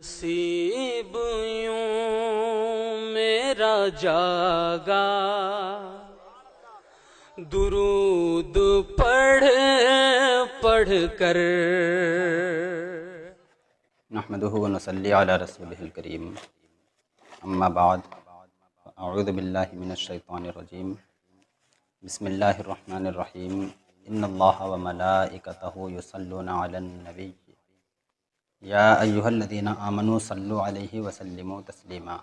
نصیب یوں میرا جاگا، درود پڑھ پڑھ کر نحمدہ و نصلی علی رسولہ الکریم، اما بعد، اعوذ باللہ من الشیطان الرجیم، بسم اللہ الرحمن الرحیم، ان اللہ و ملائکتہ یصلون علی النبی یا ایہا الذین آمنوا صلوا علیہ وسلموا تسلیما۔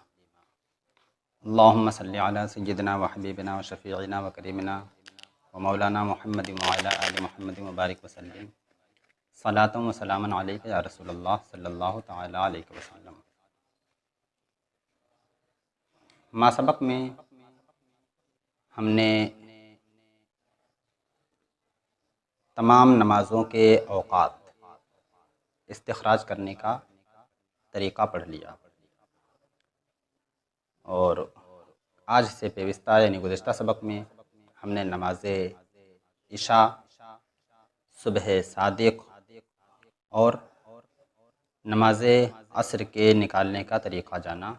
اللہم صلی علی سیدنا و حبیبنا و شفیعنا و کریمنا و مولانا محمد وعلی آل محمد مبارک وسلم، صلاۃ و سلام علیک یا رسول اللہ صلی اللہ تعالی علیہ وسلم۔ ما سبق میں ہم نے تمام نمازوں کے اوقات استخراج کرنے کا طریقہ پڑھ لیا، اور آج سے پیوستہ یعنی گزشتہ سبق میں ہم نے نماز عشاء، صبح صادق اور نماز عصر کے نکالنے کا طریقہ جانا۔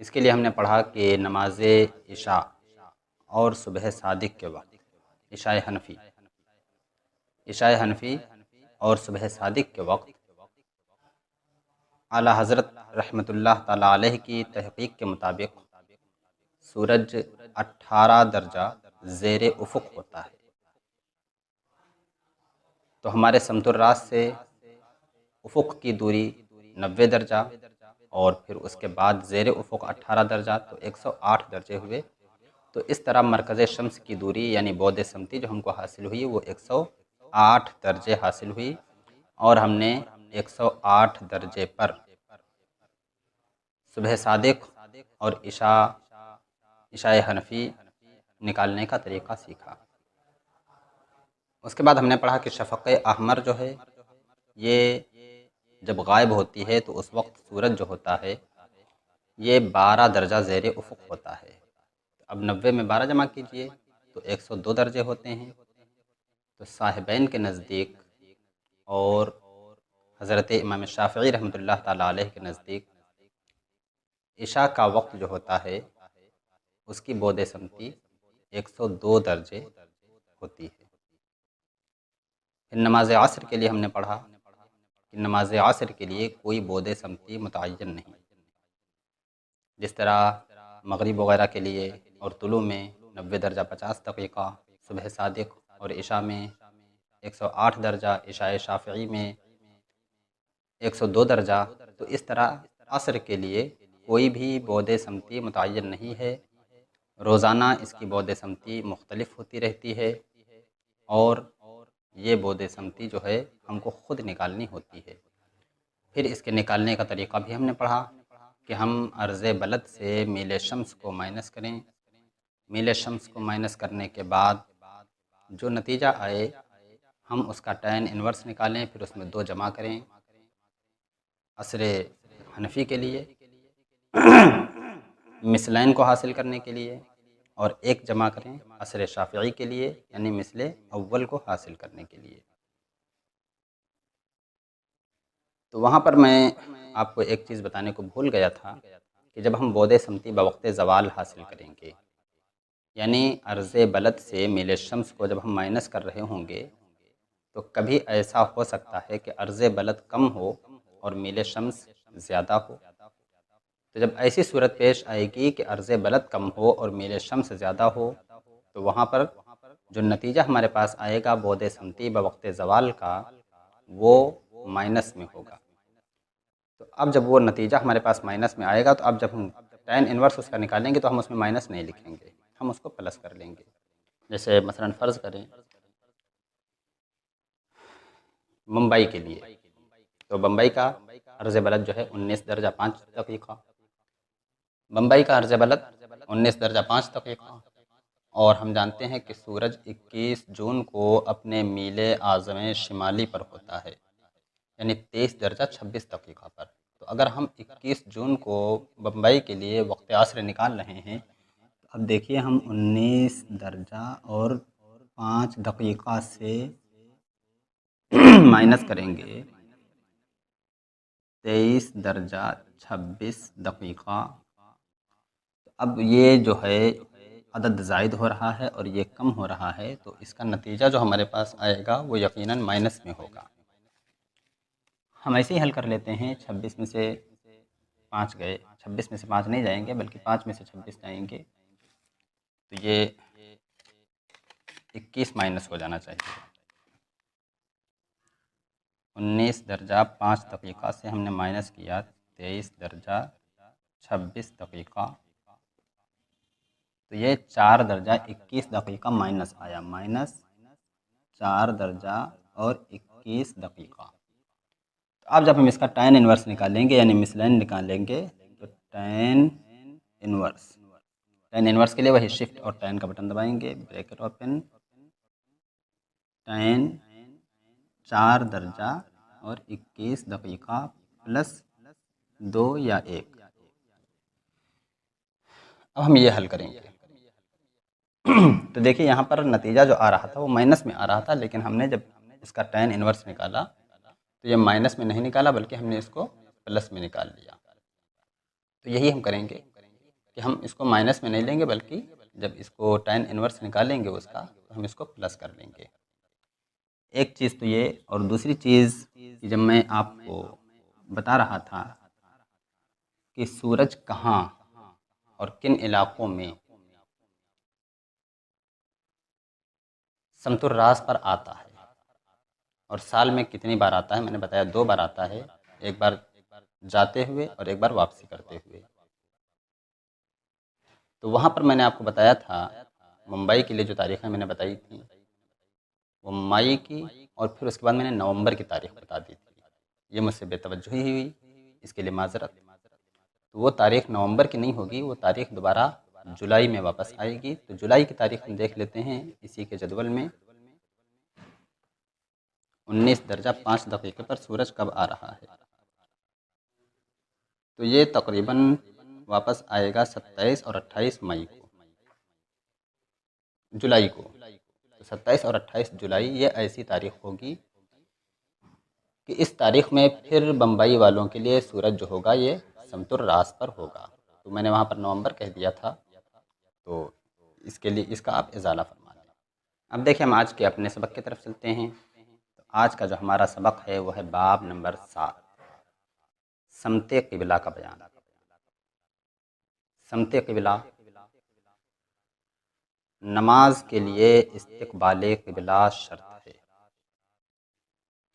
اس کے لیے ہم نے پڑھا کہ نماز عشاء اور صبح صادق کے وقت عشاء حنفی اور صبح صادق کے وقت اعلیٰ حضرت رحمۃ اللہ تعالیٰ علیہ کی تحقیق کے مطابق سورج 18 درجہ زیر افق ہوتا ہے، تو ہمارے سمت الراس سے افق کی دوری 90 درجہ، اور پھر اس کے بعد زیر افق 18 درجہ، تو 108 درجے ہوئے۔ تو اس طرح مرکز شمس کی دوری یعنی بعد سمتی جو ہم کو حاصل ہوئی وہ 108 درجے حاصل ہوئی، اور ہم نے 108 درجے پر صبح صادق اور عشاء حنفی نکالنے کا طریقہ سیکھا۔ اس کے بعد ہم نے پڑھا کہ شفق احمر جو ہے یہ جب غائب ہوتی ہے تو اس وقت سورج جو ہوتا ہے یہ 12 درجہ زیر افق ہوتا ہے۔ اب 90 میں 12 جمع کیجئے تو 102 درجے ہوتے ہیں۔ تو صاحبین کے نزدیک اور حضرت امام شافعی رحمۃ اللہ تعالیٰ علیہ کے نزدیک عشاء کا وقت جو ہوتا ہے اس کی بعد سمتی 102 درجے ہوتی ہے۔ پھر نماز عصر کے لیے ہم نے پڑھا کہ نماز عصر کے لیے کوئی بعد سمتی متعین نہیں، جس طرح مغرب وغیرہ کے لیے اور طلوع میں 90 درجہ 50 دقیقہ، صبح صادق اور عشاء میں 108 درجہ، عشاء شافعی میں 102 درجہ، تو اس طرح عصر کے لیے کوئی بھی بعد سمتی متعین نہیں ہے۔ روزانہ اس کی بعد سمتی مختلف ہوتی رہتی ہے، اور یہ بعد سمتی جو ہے ہم کو خود نکالنی ہوتی ہے۔ پھر اس کے نکالنے کا طریقہ بھی ہم نے پڑھا کہ ہم عرض بلد سے میل شمس کو مائنس کریں، میل شمس کو مائنس کرنے کے بعد جو نتیجہ آئے ہم اس کا ٹین انورس نکالیں، پھر اس میں 2 جمع کریں عصر حنفی کے لیے مثلین کو حاصل کرنے کے لیے، اور 1 جمع کریں عصر شافعی کے لیے یعنی مثل اول کو حاصل کرنے کے لیے۔ تو وہاں پر میں آپ کو ایک چیز بتانے کو بھول گیا تھا کہ جب ہم بعد سمتی بوقت زوال حاصل کریں گے، یعنی عرض بلد سے میل شمس کو جب ہم مائنس کر رہے ہوں گے تو کبھی ایسا ہو سکتا ہے کہ عرض بلد کم ہو اور میل شمس زیادہ ہو۔ تو جب ایسی صورت پیش آئے گی کہ عرض بلد کم ہو اور میل شمس زیادہ ہو، تو وہاں پر جو نتیجہ ہمارے پاس آئے گا بعد سمتی بوقت زوال کا وہ مائنس میں ہوگا۔ تو اب جب وہ نتیجہ ہمارے پاس مائنس میں آئے گا تو اب جب ہم ٹین انورس اس کا نکالیں گے تو ہم اس میں مائنس نہیں لکھیں گے، ہم اس کو پلس کر لیں گے۔ جیسے مثلا فرض کریں ممبئی کے لیے، تو بمبئی کا عرض بلد جو ہے 19 درجہ 5 دقیقہ، بمبئی کا عرض بلد 19 درجہ 5 دقیقہ، اور ہم جانتے ہیں کہ سورج 21 جون کو اپنے میل اعظم شمالی پر ہوتا ہے، یعنی 23 درجہ 26 دقیقہ پر۔ تو اگر ہم 21 جون کو بمبئی کے لیے وقت عصر نکال رہے ہیں، تو اب دیکھیے ہم 19 درجہ اور 5 دقیقہ سے مائنس کریں گے 23 درجہ 26 دقیقہ، اب یہ جو ہے عدد زائد ہو رہا ہے اور یہ کم ہو رہا ہے، تو اس کا نتیجہ جو ہمارے پاس آئے گا وہ یقیناً مائنس میں ہوگا۔ ہم ایسے ہی حل کر لیتے ہیں، 26 میں سے 5 گئے، 26 میں سے 5 نہیں جائیں گے بلکہ 5 میں سے 26 جائیں گے، تو یہ 21 مائنس ہو جانا چاہیے۔ 19 درجہ 5 دقیقہ سے ہم نے مائنس کیا 23 درجہ 26 دقیقہ، تو یہ 4 درجہ 21 دقیقہ مائنس آیا، مائنس 4 درجہ اور 21 دقیقہ۔ تو اب جب ہم اس کا ٹین انورس نکالیں گے یعنی مسلین نکالیں گے، تو ٹین انورس کے لیے وہی شفٹ اور ٹین کا بٹن دبائیں گے، بریکٹ اوپن، ٹین 4 درجہ اور 21 دقیقہ پلس 2 یا 1۔ اب ہم یہ حل کریں گے، تو دیکھیے یہاں پر نتیجہ جو آ رہا تھا وہ مائنس میں آ رہا تھا، لیکن ہم نے جب اس کا ٹین انورس نکالا تو یہ مائنس میں نہیں نکالا بلکہ ہم نے اس کو پلس میں نکال لیا۔ تو یہی ہم کریں گے کہ ہم اس کو مائنس میں نہیں لیں گے بلکہ جب اس کو ٹین انورس نکالیں گے اس کا تو ہم اس کو پلس کر لیں گے۔ ایک چیز تو یہ، اور دوسری چیز کہ جب میں آپ کو بتا رہا تھا کہ سورج کہاں اور کن علاقوں میں سمت الراس پر آتا ہے اور سال میں کتنی بار آتا ہے، میں نے بتایا 2 بار آتا ہے، ایک بار جاتے ہوئے اور ایک بار واپسی کرتے ہوئے۔ تو وہاں پر میں نے آپ کو بتایا تھا ممبئی کے لیے جو تاریخیں میں نے بتائی تھیں وہ مئی کی، اور پھر اس کے بعد میں نے نومبر کی تاریخ بتا دی تھی، یہ مجھ سے بے توجہی ہوئی، اس کے لیے معذرت۔ تو وہ تاریخ نومبر کی نہیں ہوگی، وہ تاریخ دوبارہ جولائی میں واپس آئے گی۔ تو جولائی کی تاریخ ہم دیکھ لیتے ہیں اسی کے جدول میں، 19 درجہ 5 دقیقے پر سورج کب آ رہا ہے، تو یہ تقریباً واپس آئے گا 27 اور 28 مئی کو، جولائی کو۔ تو 27 اور 28 جولائی یہ ایسی تاریخ ہوگی کہ اس تاریخ میں پھر بمبئی والوں کے لیے سورج جو ہوگا یہ سمت الراس پر ہوگا۔ تو میں نے وہاں پر نومبر کہہ دیا تھا، تو اس کے لیے اس کا آپ ازالہ فرما دیں۔ اب دیکھیں ہم آج کے اپنے سبق کی طرف چلتے ہیں۔ تو آج کا جو ہمارا سبق ہے وہ ہے باب نمبر 7، سمت قبلہ کا بیان۔ سمت قبلہ نماز کے لیے استقبال قبلہ شرط ہے۔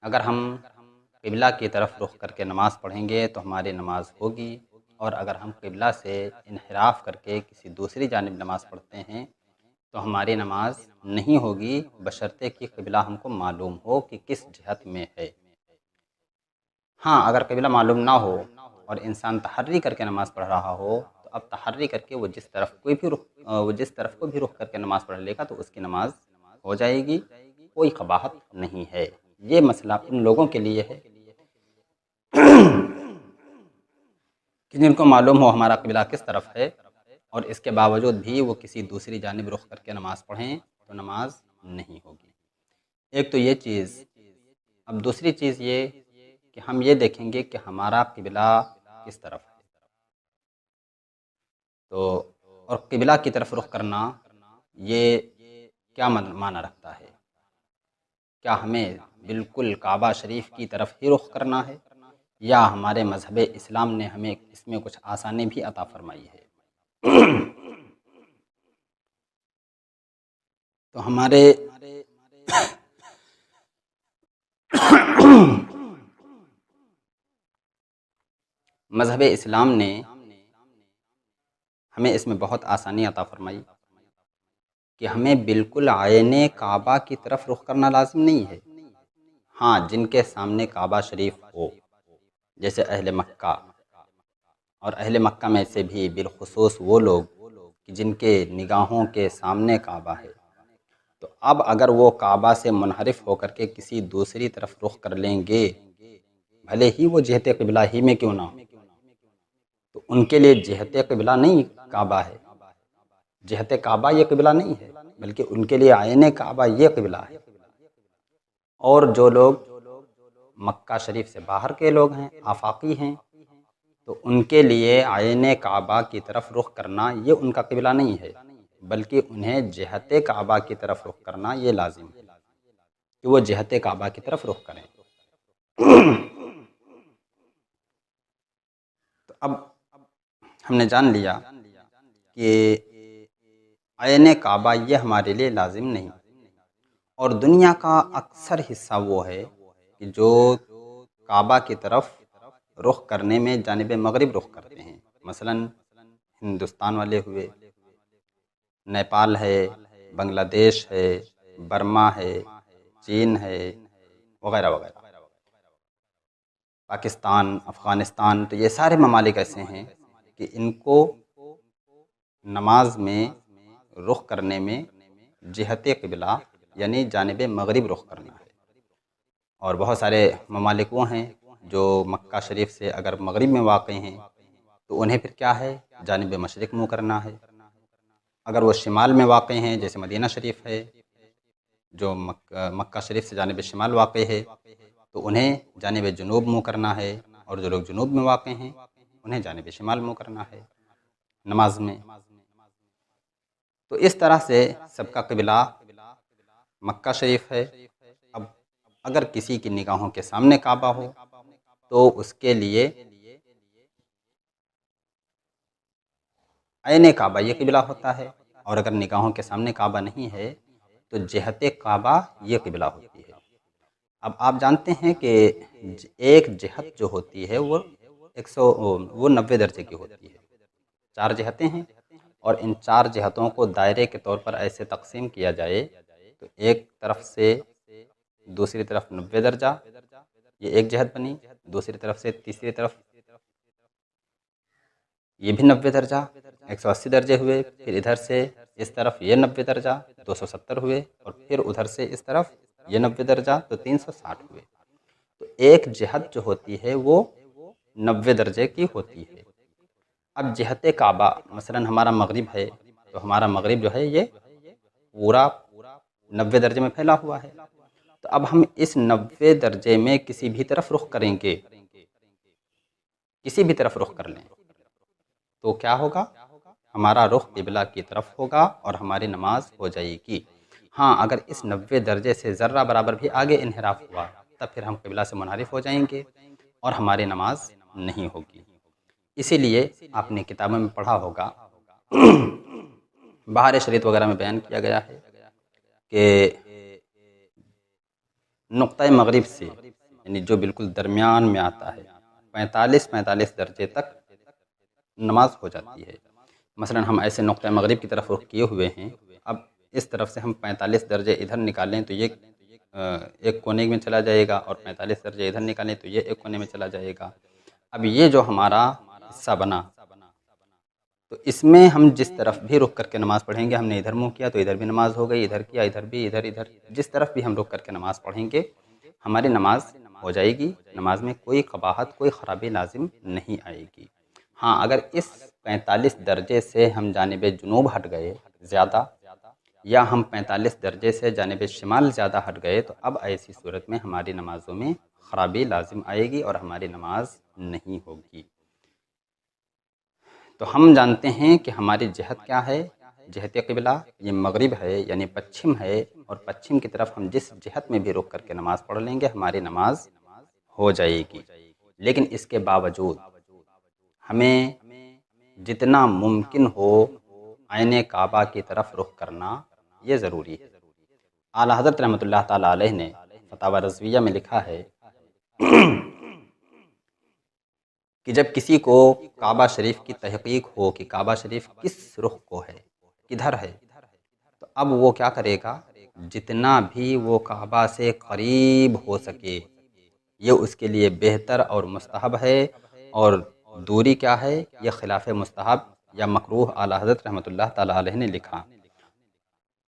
اگر ہم قبلہ کی طرف رخ کر کے نماز پڑھیں گے تو ہماری نماز ہوگی، اور اگر ہم قبلہ سے انحراف کر کے کسی دوسری جانب نماز پڑھتے ہیں تو ہماری نماز نہیں ہوگی، بشرطے کہ قبلہ ہم کو معلوم ہو کہ کس جہت میں ہے۔ ہاں اگر قبلہ معلوم نہ ہو اور انسان تحری کر کے نماز پڑھ رہا ہو تو اب تحری کر کے وہ جس طرف کو بھی رخ کر کے نماز پڑھ لے گا تو اس کی نماز ہو جائے گی، کوئی قباحت نہیں ہے۔ یہ مسئلہ ان لوگوں کے لیے ہے کہ جن کو معلوم ہو ہمارا قبلہ کس طرف ہے اور اس کے باوجود بھی وہ کسی دوسری جانب رخ کر کے نماز پڑھیں تو نماز نہیں ہوگی۔ ایک تو یہ چیز۔ اب دوسری چیز یہ کہ ہم یہ دیکھیں گے کہ ہمارا قبلہ کس طرف ہے، تو اور قبلہ کی طرف رخ کرنا یہ کیا معنی رکھتا ہے؟ کیا ہمیں بالکل کعبہ شریف کی طرف ہی رخ کرنا ہے، یا ہمارے مذہب اسلام نے ہمیں اس میں کچھ آسانی بھی عطا فرمائی ہے؟ تو ہمارے مذہب اسلام نے ہمیں اس میں بہت آسانی عطا فرمائی کہ ہمیں بالکل عین کعبہ کی طرف رخ کرنا لازم نہیں ہے۔ ہاں جن کے سامنے کعبہ شریف ہو، جیسے اہل مکہ، اور اہل مکہ میں سے بھی بالخصوص وہ لوگ کہ جن کے نگاہوں کے سامنے کعبہ ہے، تو اب اگر وہ کعبہ سے منحرف ہو کر کے کسی دوسری طرف رخ کر لیں گے، بھلے ہی وہ جہت قبلہ ہی میں کیوں نہ ہو، تو ان کے لیے جہت قبلہ نہیں کعبہ ہے، جہت کعبہ یہ قبلہ نہیں ہے، بلکہ ان کے لیے عین کعبہ یہ قبلہ ہے۔ اور جو لوگ مکہ شریف سے باہر کے لوگ ہیں، آفاقی ہیں، تو ان کے لیے عین کعبہ کی طرف رخ کرنا یہ ان کا قبلہ نہیں ہے، بلکہ انہیں جہت کعبہ کی طرف رخ کرنا یہ لازم ہے کہ وہ جہت کعبہ کی طرف رخ کریں۔ تو اب ہم نے جان لیا کہ عین کعبہ یہ ہمارے لیے لازم نہیں، اور دنیا کا اکثر حصہ وہ ہے کہ جو کعبہ کی طرف رخ کرنے میں جانب مغرب رخ کرتے ہیں، مثلا ہندوستان والے ہوئے، نیپال ہے، بنگلہ دیش ہے، برما ہے، چین ہے، وغیرہ وغیرہ، پاکستان، افغانستان، تو یہ سارے ممالک ایسے ہیں کہ ان کو نماز میں رخ کرنے میں جہت قبلہ یعنی جانب مغرب رخ کرنا ہے، اور بہت سارے ممالک وہ ہیں جو مکہ شریف سے اگر مغرب میں واقع ہیں تو انہیں پھر کیا ہے، جانب مشرق منہ کرنا ہے۔ اگر وہ شمال میں واقع ہیں جیسے مدینہ شریف ہے جو مکہ شریف سے جانب شمال واقع ہے، تو انہیں جانب جنوب منہ کرنا ہے، اور جو لوگ جنوب میں واقع ہیں انہیں جانب شمال منہ کرنا ہے نماز میں۔ تو اس طرح سے سب کا قبلہ مکہ شریف ہے۔ اب اگر کسی کی نگاہوں کے سامنے کعبہ ہو تو اس کے لیے عین کعبہ یہ قبلہ ہوتا ہے، اور اگر نگاہوں کے سامنے کعبہ نہیں ہے تو جہت کعبہ یہ قبلہ ہوتی ہے۔ اب آپ جانتے ہیں کہ ایک جہت جو ہوتی ہے وہ 90 درجے کی ہوتی ہے، 4 جہتیں ہیں، اور ان 4 جہتوں کو دائرے کے طور پر ایسے تقسیم کیا جائے تو ایک طرف سے دوسری طرف 90 درجہ، یہ ایک جہت بنی، دوسری طرف سے تیسری طرف یہ بھی 90 درجہ، 180 درجے ہوئے، پھر ادھر سے اس طرف یہ 90 درجہ 270 ہوئے، اور پھر ادھر سے اس طرف یہ 90 درجہ تو 360 ہوئے۔ تو ایک جہت جو ہوتی ہے وہ 90 درجے کی ہوتی ہے۔ اب جہت کعبہ مثلا ہمارا مغرب ہے، تو ہمارا مغرب جو ہے یہ پورا 90 درجے میں پھیلا ہوا ہے، تو اب ہم اس 90 درجے میں کسی بھی طرف رخ کریں گے، کسی بھی طرف رخ کر لیں تو کیا ہوگا، ہمارا رخ قبلہ کی طرف ہوگا اور ہماری نماز ہو جائے گی۔ ہاں اگر اس 90 درجے سے ذرہ برابر بھی آگے انحراف ہوا تب پھر ہم قبلہ سے منحرف ہو جائیں گے اور ہماری نماز نہیں ہوگی۔ اسی لیے آپ نے کتابوں میں پڑھا ہوگا، بہار شریعت وغیرہ میں بیان کیا گیا ہے کہ نقطۂ مغرب سے یعنی جو بالکل درمیان میں آتا ہے 45 درجے تک نماز ہو جاتی ہے۔ مثلا ہم ایسے نقطۂ مغرب کی طرف رخ کیے ہوئے ہیں، اب اس طرف سے ہم 45 درجے ادھر نکالیں تو یہ ایک کونے میں چلا جائے گا، اور 45 درجے ادھر نکالیں تو یہ ایک کونے میں چلا جائے گا۔ اب یہ جو ہمارا حصہ بنا تو اس میں ہم جس طرف بھی رخ کر کے نماز پڑھیں گے، ہم نے ادھر منہ کیا تو ادھر بھی نماز ہو گئی، ادھر کیا ادھر بھی، ادھر جس طرف بھی ہم رخ کر کے نماز پڑھیں گے ہماری نماز ہو جائے گی، نماز میں کوئی قباحت کوئی خرابی لازم نہیں آئے گی۔ ہاں اگر اس 45 درجے سے ہم جانب جنوب ہٹ گئے زیادہ، یا ہم 45 درجے سے جانب شمال زیادہ ہٹ گئے تو اب ایسی صورت میں ہماری نمازوں میں خرابی لازم آئے گی اور ہماری نماز نہیں ہوگی۔ تو ہم جانتے ہیں کہ ہماری جہت کیا ہے، جہت قبلہ یہ مغرب ہے یعنی پچھم ہے، اور پچھم کی طرف ہم جس جہت میں بھی رخ کر کے نماز پڑھ لیں گے ہماری نماز ہو جائے گی۔ لیکن اس کے باوجود ہمیں جتنا ممکن ہو عین کعبہ کی طرف رخ کرنا یہ ضروری ہے۔ اعلیٰ حضرت رحمۃ اللہ تعالیٰ علیہ نے فتاوی رضویہ میں لکھا ہے کہ جب کسی کو کعبہ شریف کی تحقیق ہو کہ کعبہ شریف کس رخ کو ہے، کدھر ہے، تو اب وہ کیا کرے گا، جتنا بھی وہ کعبہ سے قریب ہو سکے یہ اس کے لیے بہتر اور مستحب ہے، اور دوری کیا ہے، یہ خلاف مستحب یا مکروہ اعلیٰ حضرت رحمۃ اللہ تعالیٰ علیہ نے لکھا۔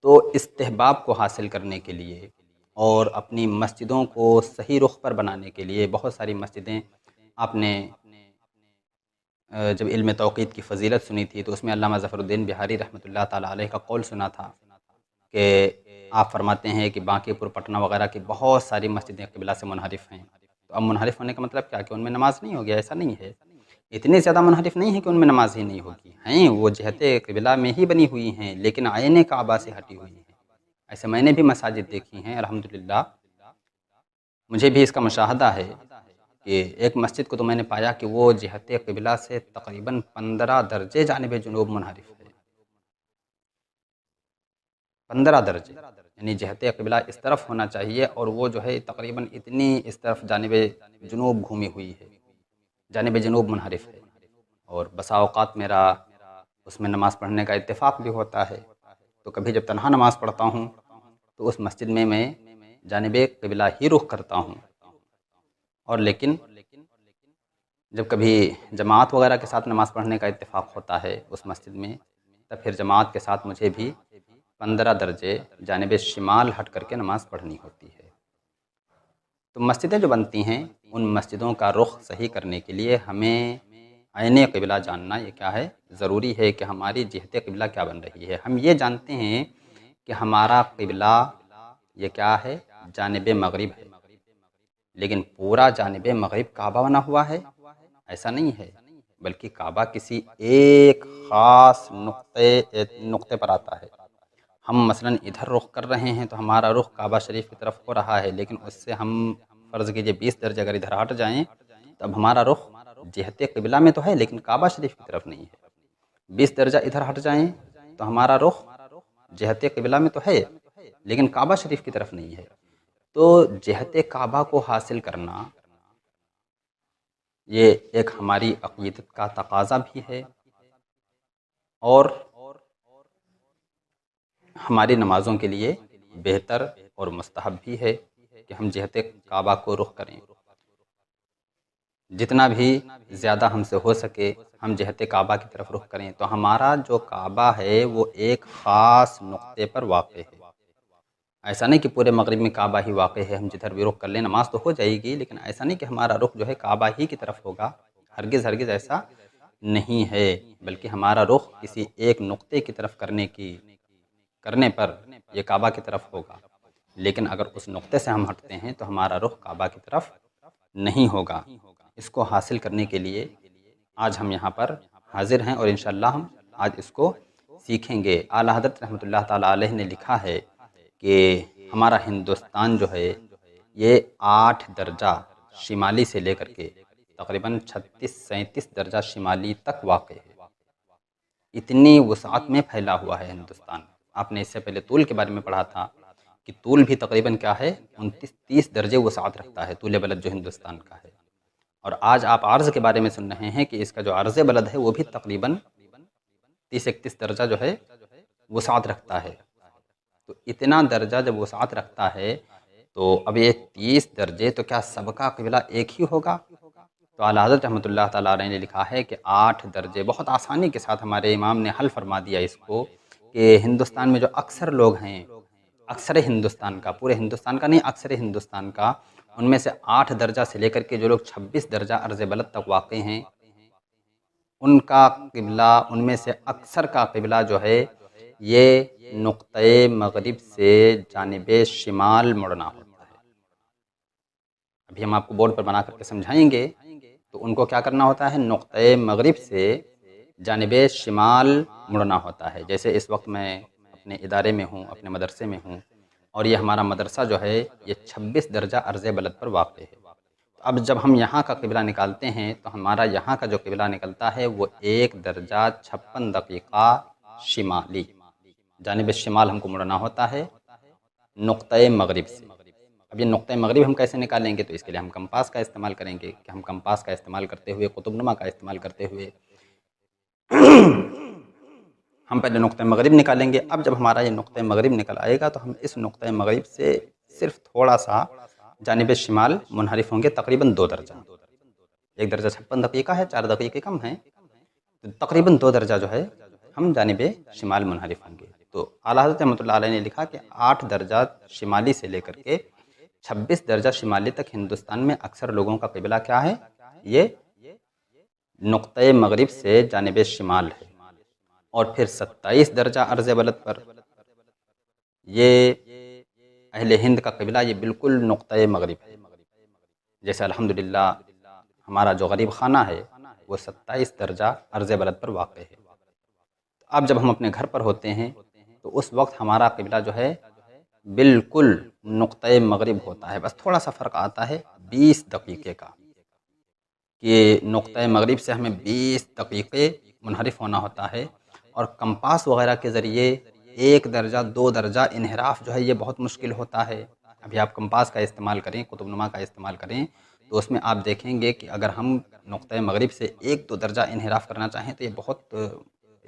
تو استحباب کو حاصل کرنے کے لیے اور اپنی مسجدوں کو صحیح رخ پر بنانے کے لیے بہت ساری مسجدیں، آپ نے جب علم توقیت کی فضیلت سنی تھی تو اس میں علامہ ظفر الدین بہاری رحمۃ اللہ تعالیٰ علیہ کا قول سنا تھا کہ آپ فرماتے ہیں کہ بانکی پور، پٹنہ وغیرہ کی بہت ساری مسجدیں قبلہ سے منحرف ہیں، تو اب منحرف ہونے کا مطلب کیا کہ ان میں نماز نہیں ہوگی؟ ایسا نہیں ہے، اتنے زیادہ منحرف نہیں ہے کہ ان میں نماز ہی نہیں ہوگی، ہیں وہ جہت قبلہ میں ہی بنی ہوئی ہیں لیکن عین کعبہ سے ہٹی ہوئی ہیں۔ ایسے میں نے بھی مساجد دیکھی ہیں الحمدللہ، مجھے بھی اس کا مشاہدہ ہے کہ ایک مسجد کو تو میں نے پایا کہ وہ جہت قبلہ سے تقریباً 15 درجے جانب جنوب منحرف ہے، 15 درجے، یعنی جہت قبلہ اس طرف ہونا چاہیے اور وہ جو ہے تقریباً اتنی اس طرف جانب جنوب گھومی ہوئی ہے، جانب جنوب منحرف ہے۔ اور بسا اوقات میرا اس میں نماز پڑھنے کا اتفاق بھی ہوتا ہے، تو کبھی جب تنہا نماز پڑھتا ہوں تو اس مسجد میں جانب قبلہ ہی رخ کرتا ہوں، اور لیکن جب کبھی جماعت وغیرہ کے ساتھ نماز پڑھنے کا اتفاق ہوتا ہے اس مسجد میں، تب پھر جماعت کے ساتھ مجھے بھی 15 درجے جانب شمال ہٹ کر کے نماز پڑھنی ہوتی ہے۔ تو مسجدیں جو بنتی ہیں ان مسجدوں کا رخ صحیح کرنے کے لیے ہمیں عین قبلہ جاننا یہ کیا ہے؟ ضروری ہے کہ ہماری جہت قبلہ کیا بن رہی ہے۔ ہم یہ جانتے ہیں کہ ہمارا قبلہ یہ کیا ہے؟ جانب مغرب ہے، لیکن پورا جانب مغرب کعبہ بنا ہوا ہے ایسا نہیں ہے، بلکہ کعبہ کسی ایک خاص نقطے پر آتا ہے۔ ہم مثلا ادھر رخ کر رہے ہیں تو ہمارا رخ کعبہ شریف کی طرف ہو رہا ہے، لیکن اس سے ہم فرض کیجئے 20 درجے اگر ادھر ہٹ جائیں تب ہمارا رخ جہت قبلہ میں تو ہے لیکن کعبہ شریف کی طرف نہیں ہے۔ 20 درجہ ادھر ہٹ جائیں تو ہمارا رخ جہت قبلہ میں تو ہے لیکن کعبہ شریف کی طرف نہیں ہے۔ تو جہت کعبہ کو حاصل کرنا یہ ایک ہماری عقیدت کا تقاضا بھی ہے اور ہماری نمازوں کے لیے بہتر اور مستحب بھی ہے کہ ہم جہت کعبہ کو رخ کریں، جتنا بھی زیادہ ہم سے ہو سکے ہم جہت کعبہ کی طرف رخ کریں، تو ہمارا جو کعبہ ہے وہ ایک خاص نقطے پر واقع ہے۔ ایسا نہیں کہ پورے مغرب میں کعبہ ہی واقع ہے، ہم جدھر بھی رخ کر لیں نماز تو ہو جائے گی، لیکن ایسا نہیں کہ ہمارا رخ جو ہے کعبہ ہی کی طرف ہوگا، ہرگز ہرگز ایسا نہیں ہے، بلکہ ہمارا رخ کسی ایک نقطے کی طرف کرنے پر یہ کعبہ کی طرف ہوگا، لیکن اگر اس نقطے سے ہم ہٹتے ہیں تو ہمارا رخ کعبہ کی طرف نہیں ہوگا۔ اس کو حاصل کرنے کے لیے آج ہم یہاں پر حاضر ہیں اور انشاءاللہ ہم آج اس کو سیکھیں گے۔ اعلیٰ حضرت رحمۃ اللہ تعالیٰ علیہ نے لکھا ہے کہ ہمارا ہندوستان جو ہے یہ 8 درجہ شمالی سے لے کر کے تقریباً 36-37 درجہ شمالی تک واقع ہے، اتنی وسعت میں پھیلا ہوا ہے ہندوستان۔ آپ نے اس سے پہلے طول کے بارے میں پڑھا تھا کہ طول بھی تقریباً کیا ہے 29-30 درجے وسعت رکھتا ہے طول بلد جو ہندوستان کا ہے، اور آج آپ عرض کے بارے میں سن رہے ہیں کہ اس کا جو عرض بلد ہے وہ بھی تقریباً 30-31 درجہ جو ہے وسعت رکھتا ہے۔ تو اتنا درجہ جب وسعت رکھتا ہے تو اب یہ 30 درجے تو کیا سب کا قبلہ ایک ہی ہوگا؟ تو اعلیٰ حضرت رحمۃ اللہ تعالیٰ علیہ نے لکھا ہے کہ 8 درجے بہت آسانی کے ساتھ ہمارے امام نے حل فرما دیا اس کو کہ ہندوستان میں جو اکثر لوگ ہیں، اکثر ہندوستان کا، پورے ہندوستان کا نہیں، اکثر ہندوستان کا، ان میں سے 8 درجہ سے لے کر کے جو لوگ 26 درجہ عرض بلد تک واقع ہیں ان کا قبلہ، ان میں سے اکثر کا قبلہ جو ہے یہ نقطۂ مغرب سے جانب شمال مڑنا ہوتا ہے۔ ابھی ہم آپ کو بورڈ پر بنا کر کے سمجھائیں گے، تو ان کو کیا کرنا ہوتا ہے؟ نقطۂ مغرب سے جانب شمال مڑنا ہوتا ہے۔ جیسے اس وقت میں اپنے ادارے میں ہوں، اپنے مدرسے میں ہوں، اور یہ ہمارا مدرسہ جو ہے یہ 26 درجہ عرض بلد پر واقع ہے۔ اب جب ہم یہاں کا قبلہ نکالتے ہیں تو ہمارا یہاں کا جو قبلہ نکلتا ہے وہ 1 درجہ 56 دقیقہ شمالی، جانب شمال ہم کو مڑنا ہوتا ہے نقطۂ مغرب سے۔ اب یہ نقطۂ مغرب ہم کیسے نکالیں گے؟ تو اس کے لیے ہم کمپاس کا استعمال کریں گے کہ ہم کمپاس کا استعمال کرتے ہوئے، قطب نما کا استعمال کرتے ہوئے ہم پہلے نقطۂ مغرب نکالیں گے۔ اب جب ہمارا یہ نقطۂ مغرب نکل آئے گا تو ہم اس نقطۂ مغرب سے صرف تھوڑا سا جانب شمال منحرف ہوں گے، تقریباً 2 درجہ، 1 درجہ 56 دقیقہ ہے، 4 دقیقے کم ہیں، تو تقریباً 2 درجہ جو ہے ہم جانب شمال منحرف ہوں گے۔ تو اعلیٰ حضرت رحمۃ اللہ علیہ نے لکھا کہ 8 درجہ شمالی سے لے کر کے 26 درجہ شمالی تک ہندوستان میں اکثر لوگوں کا قبلہ کیا ہے؟ یہ نقطۂ مغرب سے جانب شمال ہے، اور پھر 27 درجہ عرض بلد پر یہ اہل ہند کا قبلہ یہ بالکل نقطۂ مغرب ہے۔ جیسے الحمدللہ ہمارا جو غریب خانہ ہے وہ 27 درجہ عرض بلد پر واقع ہے۔ اب جب ہم اپنے گھر پر ہوتے ہیں تو اس وقت ہمارا قبلہ جو ہے بالکل نقطۂ مغرب ہوتا ہے، بس تھوڑا سا فرق آتا ہے 20 دقیقے کا، کہ نقطۂ مغرب سے ہمیں 20 دقیقے منحرف ہونا ہوتا ہے، اور کمپاس وغیرہ کے ذریعے 1 درجہ 2 درجہ انحراف جو ہے یہ بہت مشکل ہوتا ہے۔ ابھی آپ کمپاس کا استعمال کریں، قطب نما کا استعمال کریں، تو اس میں آپ دیکھیں گے کہ اگر ہم نقطۂ مغرب سے 1-2 درجہ انحراف کرنا چاہیں تو یہ بہت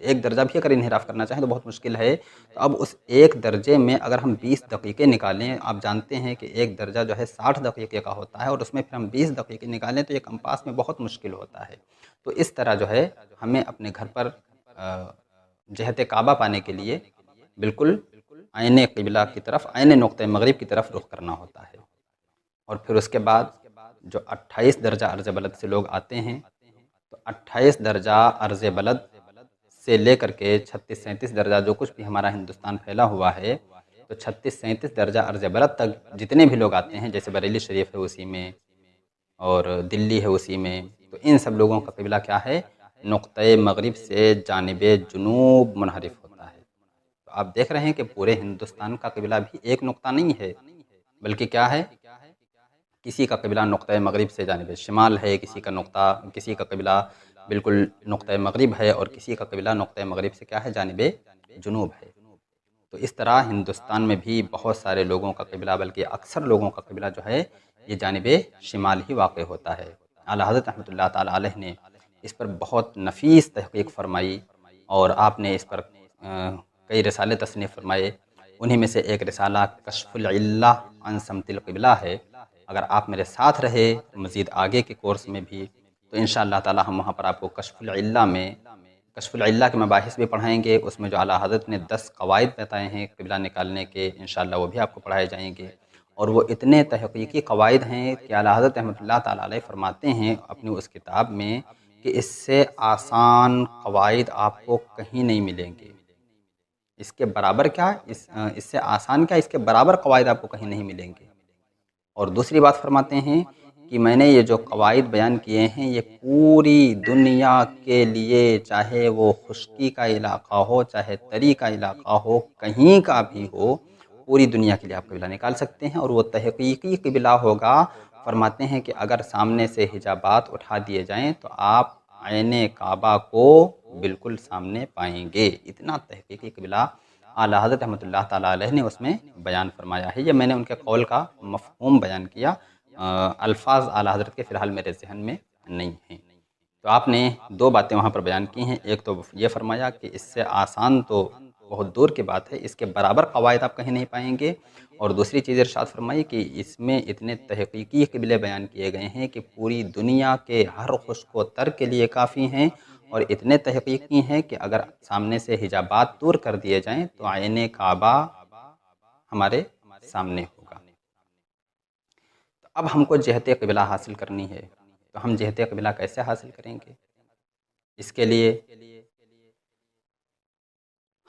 1 درجہ بھی اگر انحراف کرنا چاہیں تو بہت مشکل ہے۔ تو اب اس 1 درجے میں اگر ہم 20 دقیقے نکالیں، آپ جانتے ہیں کہ 1 درجہ جو ہے 60 دقیقے کا ہوتا ہے، اور اس میں پھر ہم 20 دقیقے نکالیں تو یہ کمپاس میں بہت مشکل ہوتا ہے۔ تو اس طرح جو ہے ہمیں اپنے گھر پر جہت کعبہ پانے کے لیے بالکل عین قبلہ کی طرف، عین نقطۂ مغرب کی طرف رخ کرنا ہوتا ہے۔ اور پھر اس کے بعد جو 28 درجہ عرض بلد سے لوگ آتے ہیں، تو 28 درجہ عرض بلد سے لے کر کے 36-37 درجہ جو کچھ بھی ہمارا ہندوستان پھیلا ہوا ہے، تو 36-37 درجہ عرض بلد تک جتنے بھی لوگ آتے ہیں، جیسے بریلی شریف ہے اسی میں، اور دلی ہے اسی میں، تو ان سب لوگوں کا قبلہ کیا ہے؟ نقطۂ مغرب سے جانب جنوب منحرف ہوتا ہے۔ تو آپ دیکھ رہے ہیں کہ پورے ہندوستان کا قبلہ بھی ایک نقطہ نہیں ہے، بلکہ کیا ہے؟ کسی کا قبلہ نقطۂ مغرب سے جانب شمال ہے، کسی کا قبلہ بالکل نقطۂ مغرب ہے، اور کسی کا قبلہ نقطۂ مغرب سے کیا ہے؟ جانب جنوب ہے۔ تو اس طرح ہندوستان میں بھی بہت سارے لوگوں کا قبلہ، بلکہ اکثر لوگوں کا قبلہ جو ہے یہ جانب شمال ہی واقع ہوتا ہے۔ اعلیٰ حضرت رحمۃ اللہ تعالیٰ علیہ نے اس پر بہت نفیس تحقیق فرمائی، اور آپ نے اس پر کئی رسالے تصنیف فرمائے۔ انہی میں سے ایک رسالہ کشف العلہ عن سمت القبلہ ہے۔ اگر آپ میرے ساتھ رہے مزید آگے کے کورس میں بھی، تو انشاءاللہ تعالی ہم وہاں پر آپ کو کشف العلہ کے مباحث بھی پڑھائیں گے۔ اس میں جو اعلیٰ حضرت نے 10 قواعد بتائے ہیں قبلہ نکالنے کے، انشاءاللہ وہ بھی آپ کو پڑھائے جائیں گے۔ اور وہ اتنے تحقیقی قواعد ہیں کہ اعلیٰ حضرت رحمۃ اللہ تعالیٰ علیہ فرماتے ہیں اپنی اس کتاب میں کہ اس سے آسان قواعد آپ کو کہیں نہیں ملیں گے۔ اس کے برابر کیا، اس سے آسان کیا، اس کے برابر قواعد آپ کو کہیں نہیں ملیں گے۔ اور دوسری بات فرماتے ہیں کہ میں نے یہ جو قواعد بیان کیے ہیں یہ پوری دنیا کے لیے، چاہے وہ خشکی کا علاقہ ہو، چاہے تری کا علاقہ ہو، کہیں کا بھی ہو، پوری دنیا کے لیے آپ قبلہ نکال سکتے ہیں، اور وہ تحقیقی قبلہ ہوگا۔ فرماتے ہیں کہ اگر سامنے سے حجابات اٹھا دیے جائیں تو آپ عین کعبہ کو بالکل سامنے پائیں گے۔ اتنا تحقیقی قبلہ اعلیٰ حضرت رحمۃ اللہ تعالیٰ علیہ نے اس میں بیان فرمایا ہے۔ یہ میں نے ان کے قول کا مفہوم بیان کیا، الفاظ اعلیٰ حضرت کے فی الحال میرے ذہن میں نہیں ہیں۔ تو آپ نے 2 باتیں وہاں پر بیان کی ہیں، ایک تو یہ فرمایا کہ اس سے آسان تو بہت دور کی بات ہے، اس کے برابر قواعد آپ کہیں نہیں پائیں گے، اور دوسری چیز ارشاد فرمائی کہ اس میں اتنے تحقیقی قبلے بیان کیے گئے ہیں کہ پوری دنیا کے ہر خشک و تر کے لیے کافی ہیں، اور اتنے تحقیقی ہیں کہ اگر سامنے سے حجابات دور کر دیے جائیں تو عین کعبہ ہمارے سامنے ہوگا۔ تو اب ہم کو جہت قبلہ حاصل کرنی ہے، تو ہم جہت قبلہ کیسے حاصل کریں گے؟ اس کے لیے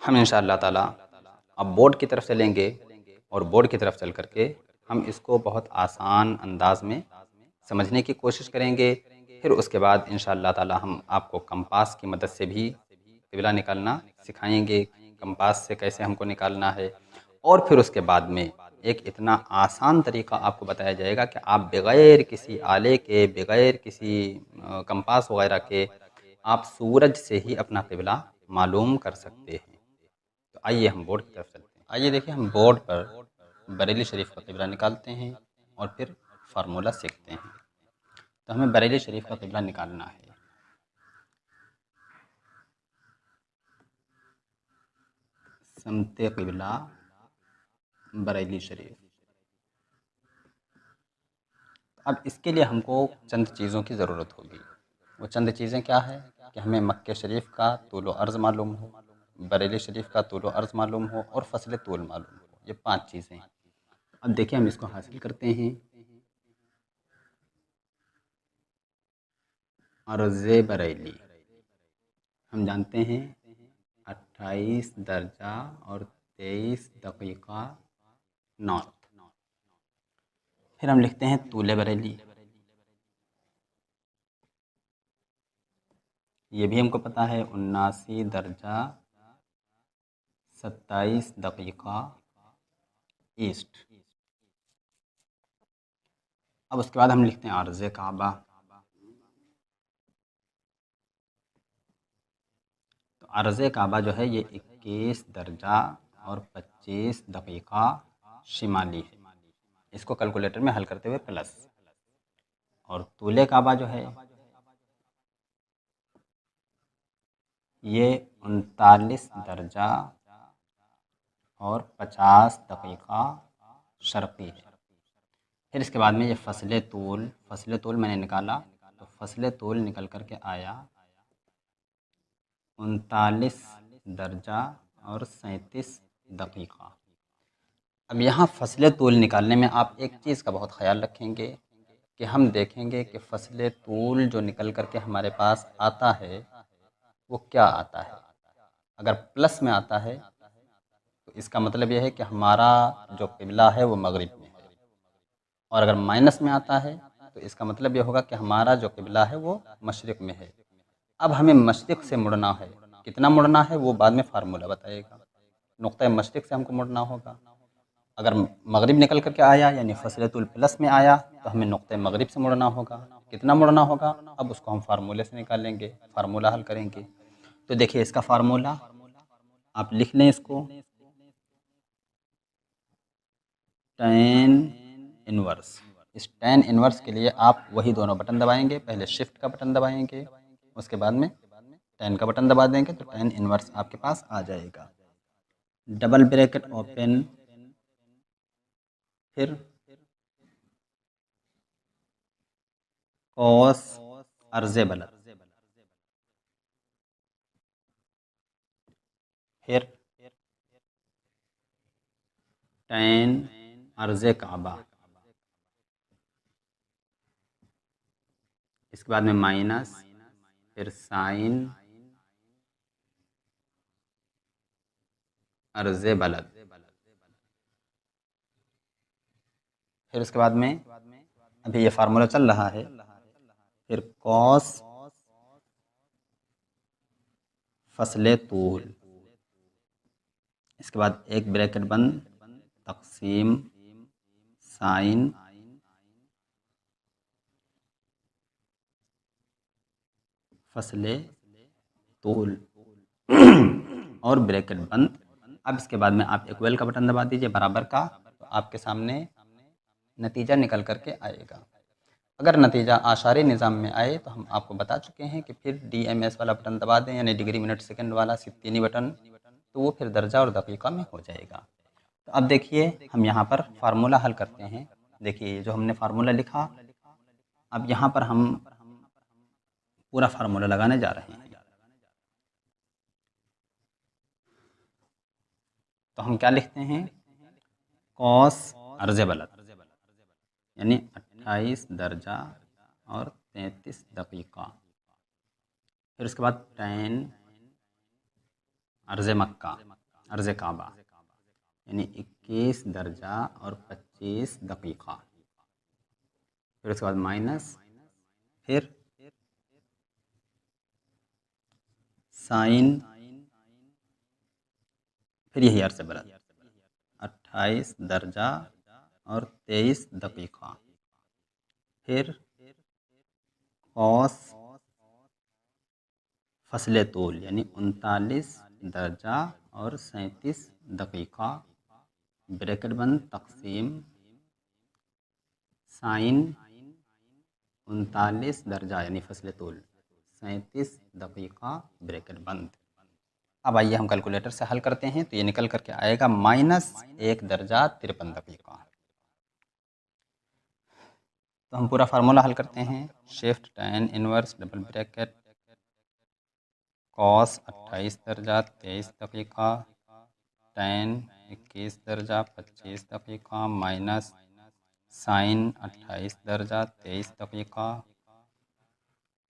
ہم انشاءاللہ تعالی اب بورڈ کی طرف چلیں گے، اور بورڈ کی طرف چل کر کے ہم اس کو بہت آسان انداز میں سمجھنے کی کوشش کریں گے۔ پھر اس کے بعد انشاءاللہ تعالی ہم آپ کو کمپاس کی مدد سے بھی قبلہ نکالنا سکھائیں گے، کمپاس سے کیسے ہم کو نکالنا ہے، اور پھر اس کے بعد میں ایک اتنا آسان طریقہ آپ کو بتایا جائے گا کہ آپ بغیر کسی آلے کے، بغیر کسی کمپاس وغیرہ کے، آپ سورج سے ہی اپنا قبلہ معلوم کر سکتے ہیں۔ تو آئیے ہم بورڈ کی طرف چلتے ہیں۔ آئیے دیکھیں ہم بورڈ پر بریلی شریف کا قبلہ نکالتے ہیں اور پھر فارمولہ سیکھتے ہیں۔ تو ہمیں بریلی شریف کا قبلہ نکالنا ہے۔ سمت قبلہ بریلی شریف۔ اب اس کے لیے ہم کو چند چیزوں کی ضرورت ہوگی۔ وہ چند چیزیں کیا ہے کہ ہمیں مکہ شریف کا طول و عرض معلوم ہو، بریلی شریف کا طول و عرض معلوم ہو، اور فصل طول معلوم ہو۔ یہ 5 چیزیں ہیں۔ اب دیکھیں ہم اس کو حاصل کرتے ہیں۔ عرض بریلی ہم جانتے ہیں 28 درجہ اور 23 دقیقہ نارتھ۔ پھر ہم لکھتے ہیں طول بریلی، یہ بھی ہم کو پتہ ہے 79 درجہ 27 دقیقہ ایسٹ۔ اب اس کے بعد ہم لکھتے ہیں عرض کعبہ، تو عرض کعبہ جو ہے یہ 21 درجہ اور 25 دقیقہ شمالی ہے، اس کو کیلکولیٹر میں حل کرتے ہوئے پلس، اور طول کعبہ جو ہے یہ 39 درجہ اور 50 دقیقہ شرقی ہے۔ پھر اس کے بعد میں یہ فصل طول میں نے نکالا، تو فصل طول نکل کر کے آیا 39 درجہ اور 37 دقیقہ۔ اب یہاں فصل طول نکالنے میں آپ ایک چیز کا بہت خیال رکھیں گے کہ ہم دیکھیں گے کہ فصل طول جو نکل کر کے ہمارے پاس آتا ہے وہ کیا آتا ہے۔ اگر پلس میں آتا ہے تو اس کا مطلب یہ ہے کہ ہمارا جو قبلہ ہے وہ مغرب میں ہے، اور اگر مائنس میں آتا ہے تو اس کا مطلب یہ ہوگا کہ ہمارا جو قبلہ ہے وہ مشرق میں ہے۔ اب ہمیں مشرق سے مڑنا ہے، کتنا مڑنا ہے وہ بعد میں فارمولہ بتائے گا۔ نقطہ مشرق سے ہم کو مڑنا ہوگا، اگر مغرب نکل کر کے آیا یعنی فصل طول پلس میں آیا تو ہمیں نقطہ مغرب سے مڑنا ہوگا، کتنا مڑنا ہوگا اب اس کو ہم فارمولے سے نکالیں گے، فارمولہ حل کریں گے۔ تو دیکھیے اس کا فارمولہ آپ لکھ لیں، اس کو ٹین انورس۔ اس ٹین انورس کے لیے آپ وہی دونوں بٹن دبائیں گے، پہلے شفٹ کا بٹن دبائیں گے، اس کے بعد میں ٹین کا بٹن دبا دیں گے تو ٹین انورس آپ کے پاس آ جائے گا۔ ڈبل بریکٹ اوپن، پھر کوس عرض بلد، پھر ٹین عرض کعبہ، اس کے بعد میں مائنس، پھر سائن عرض بلد، پھر اس کے بعد میں ابھی یہ فارمولہ چل رہا ہے، پھر کوس فصل طول، اس کے بعد ایک بریکٹ بند تقسیم سائن فصل طول اور بریکٹ بند۔ اب اس کے بعد میں آپ ایکویل کا بٹن دبا دیجئے برابر کا، تو آپ کے سامنے نتیجہ نکل کر کے آئے گا۔ اگر نتیجہ اعشاری نظام میں آئے تو ہم آپ کو بتا چکے ہیں کہ پھر ڈی ایم ایس والا بٹن دبا دیں، یعنی ڈگری منٹ سیکنڈ والا سکتینی بٹن، تو وہ پھر درجہ اور دقیقہ میں ہو جائے گا۔ تو اب دیکھیے ہم یہاں پر فارمولہ حل کرتے ہیں۔ دیکھیے جو ہم نے فارمولہ لکھا، اب یہاں پر ہم پورا فارمولہ لگانے جا رہے ہیں۔ تو ہم کیا لکھتے ہیں، کوس عرض بلد یعنی 28 درجہ اور 33 دقیقہ، پھر اس کے بعد ٹین عرض مکہ عرض کعبہ یعنی 21 درجہ اور 25 دقیقہ، پھر اس کے بعد مائنس، پھر سائن، پھر یہی عرض بلد 28 درجہ اور 23 دقیقہ، پھر کوس فصل طول یعنی 39 درجہ اور 37 دقیقہ، بریکٹ بند تقسیم سائن 39 درجہ یعنی فصل طول 37 دقیقہ بریکٹ بند۔ اب آئیے ہم کیلکولیٹر سے حل کرتے ہیں، تو یہ نکل کر کے آئے گا -1 درجہ 53 دقیقہ۔ تو ہم پورا فارمولہ حل کرتے ہیں، shift ten inverse double bracket کوس 28 درجہ 23 دقیقہ ٹین 21 درجہ 25 دقیقہ مائنس سائن 28 درجہ 23 دقیقہ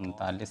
39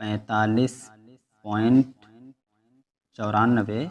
45.94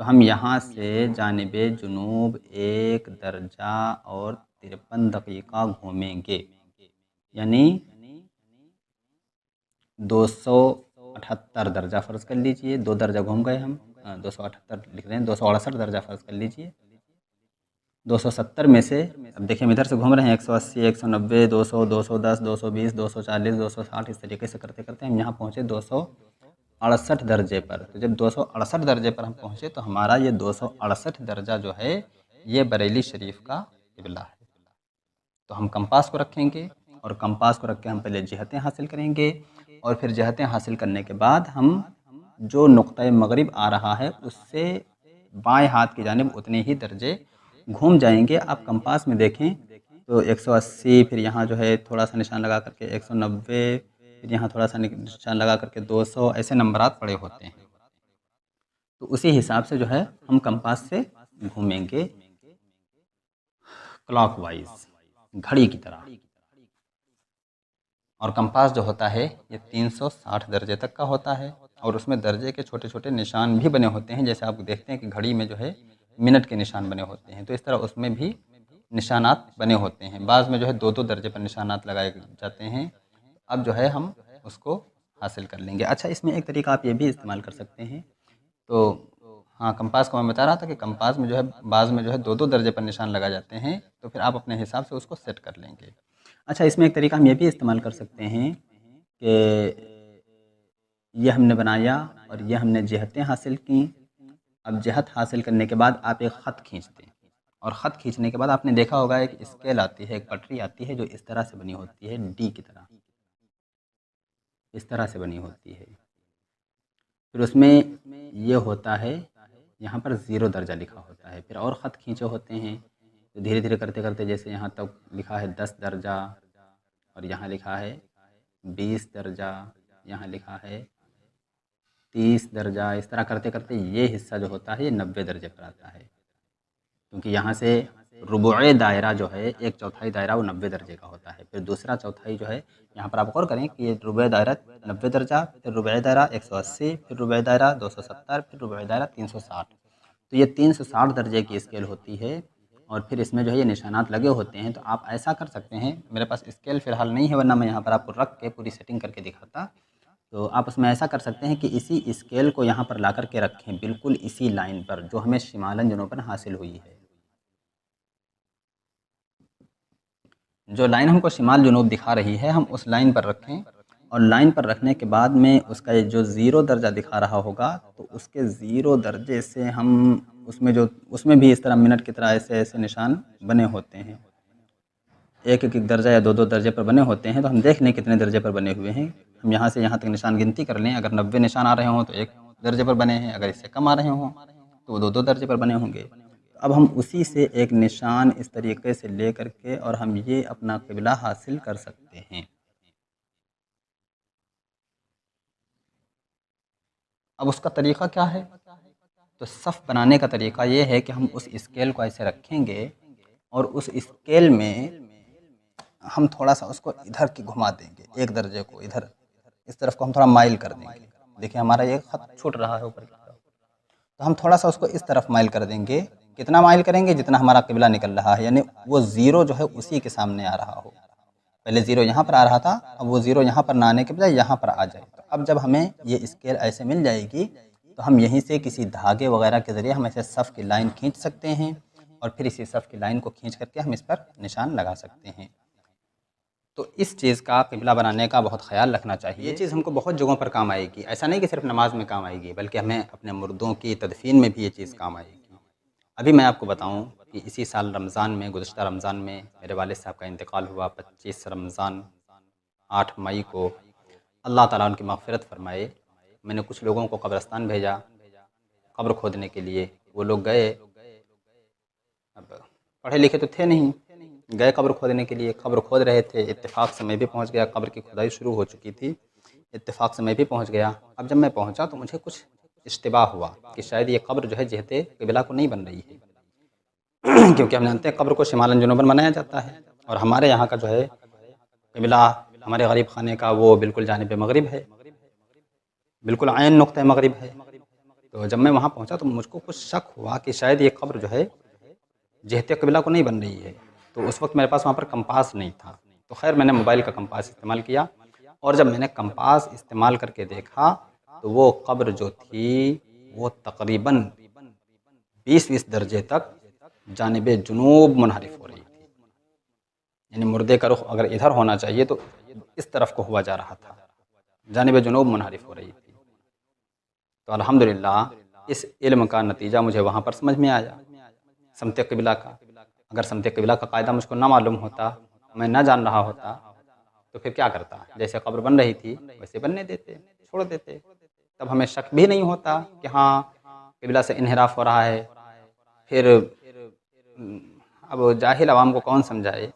تو ہم یہاں سے جانب جنوب 1 درجہ اور 53 دقیقہ گھومیں گے، یعنی 278 درجہ فرض کر لیجئے، 2 درجہ گھوم گئے ہم، 278 لکھ رہے ہیں، 268 درجہ فرض کر لیجئے۔ 270 میں سے اب دیکھیں ہم ادھر سے گھوم رہے ہیں، 180، 190، 200، 210، 220، 240، 260، اس طریقے سے کرتے کرتے ہم یہاں پہنچے 268 درجے پر۔ تو جب 268 درجے پر ہم پہنچے تو ہمارا یہ 268 درجہ جو ہے یہ بریلی شریف کا قبلہ ہے۔ تو ہم کمپاس کو رکھیں گے، اور کمپاس کو رکھ کے ہم پہلے جہتیں حاصل کریں گے، اور پھر جہتیں حاصل کرنے کے بعد ہم جو نقطۂ مغرب آ رہا ہے اس سے بائیں ہاتھ کی جانب اتنے ہی درجے گھوم جائیں گے۔ آپ کمپاس میں دیکھیں تو 180، پھر یہاں جو ہے تھوڑا سا نشان لگا کر کے 190، پھر یہاں تھوڑا سا نشان لگا کر کے 200، ایسے نمبرات پڑے ہوتے ہیں۔ تو اسی حساب سے جو ہے ہم کمپاس سے گھومیں گے کلاک وائز، گھڑی کی طرح۔ اور کمپاس جو ہوتا ہے یہ 360 درجے تک کا ہوتا ہے، اور اس میں درجے کے چھوٹے چھوٹے نشان بھی بنے ہوتے ہیں، جیسے آپ دیکھتے ہیں کہ گھڑی میں جو ہے منٹ کے نشان بنے ہوتے ہیں، تو اس طرح اس میں بھی نشانات بنے ہوتے ہیں۔ بعض میں جو ہے 2 درجے پر نشانات لگائے جاتے ہیں۔ اب جو ہے ہم اس کو حاصل کر لیں گے۔ اچھا، اس میں ایک طریقہ آپ یہ بھی استعمال کر سکتے ہیں، تو ہاں کمپاس کو میں بتا رہا تھا کہ کمپاس میں جو ہے بعض میں جو ہے 2 درجے پر نشان لگا جاتے ہیں، تو پھر آپ اپنے حساب سے اس کو سیٹ کر لیں گے۔ اچھا، اس میں ایک طریقہ ہم یہ بھی استعمال کر سکتے ہیں کہ یہ ہم نے بنایا اور یہ ہم نے جہتیں حاصل کیں۔ اب جہت حاصل کرنے کے بعد آپ ایک خط کھینچتے ہیں، اور خط کھینچنے کے بعد آپ نے دیکھا ہوگا ایک اسکیل آتی ہے، ایک پٹری آتی ہے جو اس طرح سے بنی ہوتی ہے، ڈی کی طرح، اس طرح سے بنی ہوتی ہے۔ پھر اس میں یہ ہوتا ہے، یہاں پر 0 درجہ لکھا ہوتا ہے، پھر اور خط کھینچے ہوتے ہیں، تو دھیرے دھیرے کرتے کرتے جیسے یہاں تک لکھا ہے 10 درجہ، اور یہاں لکھا ہے 20 درجہ، یہاں لکھا ہے 30 درجہ، اس طرح کرتے کرتے یہ حصہ جو ہوتا ہے یہ 90 درجے پر آتا ہے، کیونکہ یہاں سے ربع دائرہ جو ہے 1/4 دائرہ وہ 90 درجے کا ہوتا ہے۔ پھر دوسرا چوتھائی جو ہے، یہاں پر آپ غور کریں کہ یہ ربع دائرہ 90 درجہ، پھر ربع دائرہ 180، پھر ربع دائرہ 270، پھر ربع دائرہ 360، تو یہ 360 درجے کی اسکیل ہوتی ہے، اور پھر اس میں جو ہے یہ نشانات لگے ہوتے ہیں۔ تو آپ ایسا کر سکتے ہیں، میرے پاس اسکیل فی الحال نہیں ہے ورنہ میں یہاں پر آپ کو رکھ کے پوری سیٹنگ کر کے دکھاتا، تو آپ اس میں ایسا کر سکتے ہیں کہ اسی اسکیل کو یہاں پر لا کر کے رکھیں، بالکل اسی لائن پر جو ہمیں شمالاً جنوباً حاصل ہوئی ہے۔ جو لائن ہم کو شمال جنوب دکھا رہی ہے ہم اس لائن پر رکھیں، اور لائن پر رکھنے کے بعد میں اس کا جو 0 درجہ دکھا رہا ہوگا تو اس کے 0 درجے سے ہم اس میں بھی اس طرح منٹ کی طرح ایسے ایسے نشان بنے ہوتے ہیں، ایک ایک درجہ یا 2 درجے پر بنے ہوتے ہیں۔ تو ہم دیکھ لیں کتنے درجے پر بنے ہوئے ہیں، ہم یہاں سے یہاں تک نشان گنتی کر لیں، اگر 90 نشان آ رہے ہوں تو 1 درجے پر بنے ہیں، اگر اس سے کم آ رہے ہوں تو وہ 2 درجے پر بنے ہوں گے۔ اب ہم اسی سے ایک نشان اس طریقے سے لے کر کے اور ہم یہ اپنا قبلہ حاصل کر سکتے ہیں۔ اب اس کا طریقہ کیا ہے؟ تو صف بنانے کا طریقہ یہ ہے کہ ہم اس اسکیل کو ایسے رکھیں گے، اور اس اسکیل میں ہم تھوڑا سا اس کو ادھر کی گھما دیں گے، 1 درجے کو ادھر اس طرف کو ہم تھوڑا مائل کر دیں گے۔ دیکھیں ہمارا یہ خط چھوٹ رہا ہے اوپر کی طرف، تو ہم تھوڑا سا اس کو اس طرف مائل کر دیں گے۔ کتنا مائل کریں گے؟ جتنا ہمارا قبلہ نکل رہا ہے، یعنی وہ 0 جو ہے اسی کے سامنے آ رہا ہو۔ پہلے 0 یہاں پر آ رہا تھا، اب وہ 0 یہاں پر نہ آنے کے بجائے یہاں پر آ جائے۔ تو اب جب ہمیں یہ اسکیل ایسے مل جائے گی تو ہم یہیں سے کسی دھاگے وغیرہ کے ذریعے ہم ایسے صف کی لائن کھینچ سکتے ہیں، اور پھر اسی صف کی لائن کو کھینچ کر کے ہم اس پر نشان لگا سکتے ہیں۔ تو اس چیز کا قبلہ بنانے کا بہت خیال رکھنا چاہیے۔ یہ چیز ہم کو بہت جگہوں پر کام آئے گی، ایسا نہیں کہ صرف نماز میں کام آئے گی، بلکہ ہمیں اپنے مردوں کی تدفین میں بھی یہ چیز کام آئے گی۔ ابھی میں آپ کو بتاؤں کہ اسی سال رمضان میں، گزشتہ رمضان میں میرے والد صاحب کا انتقال ہوا، 25 رمضان 8 مئی کو، اللہ تعالیٰ ان کی مغفرت فرمائے۔ میں نے کچھ لوگوں کو قبرستان بھیجا قبر کھودنے کے لیے، وہ لوگ گئے، اب پڑھے لکھے تو تھے نہیں، گئے قبر کھودنے کے لیے، قبر کھود رہے تھے، اتفاق سے میں بھی پہنچ گیا، قبر کی کھدائی شروع ہو چکی تھی، اتفاق سے میں بھی پہنچ گیا۔ اب جب میں پہنچا تو مجھے کچھ اشتباہ ہوا کہ شاید یہ قبر جو ہے جہت قبلہ کو نہیں بن رہی ہے، کیونکہ ہم جانتے ہیں قبر کو شمالاً جنوباً بنایا جاتا ہے، اور ہمارے یہاں کا جو ہے قبلہ ہمارے غریب خانے کا وہ بالکل جانب مغرب ہے، بالکل عین نقطہ مغرب ہے۔ تو جب میں وہاں پہنچا تو مجھ کو کچھ شک ہوا کہ شاید یہ قبر جو ہے جہت قبلہ کو نہیں بن رہی ہے. تو اس وقت میرے پاس وہاں پر کمپاس نہیں تھا. تو خیر میں نے موبائل کا کمپاس استعمال کیا، اور جب میں نے کمپاس استعمال کر کے دیکھا تو وہ قبر جو تھی وہ تقریباً 20 درجے تک جانب جنوب منحرف ہو رہی تھی. یعنی مردے کا رخ اگر ادھر ہونا چاہیے تو اس طرف کو ہوا جا رہا تھا، جانب جنوب منحرف ہو رہی تھی. تو الحمدللہ اس علم کا نتیجہ مجھے وہاں پر سمجھ میں آیا سمت قبلہ کا. اگر سمت قبلہ کا قاعدہ مجھ کو نہ معلوم ہوتا، میں نہ جان رہا ہوتا، تو پھر کیا کرتا؟ جیسے قبر بن رہی تھی ویسے بننے دیتے، چھوڑ دیتے. تب ہمیں شک بھی نہیں ہوتا کہ ہاں قبلہ سے انحراف ہو رہا ہے. پھر اب جاہل عوام کو کون سمجھائے؟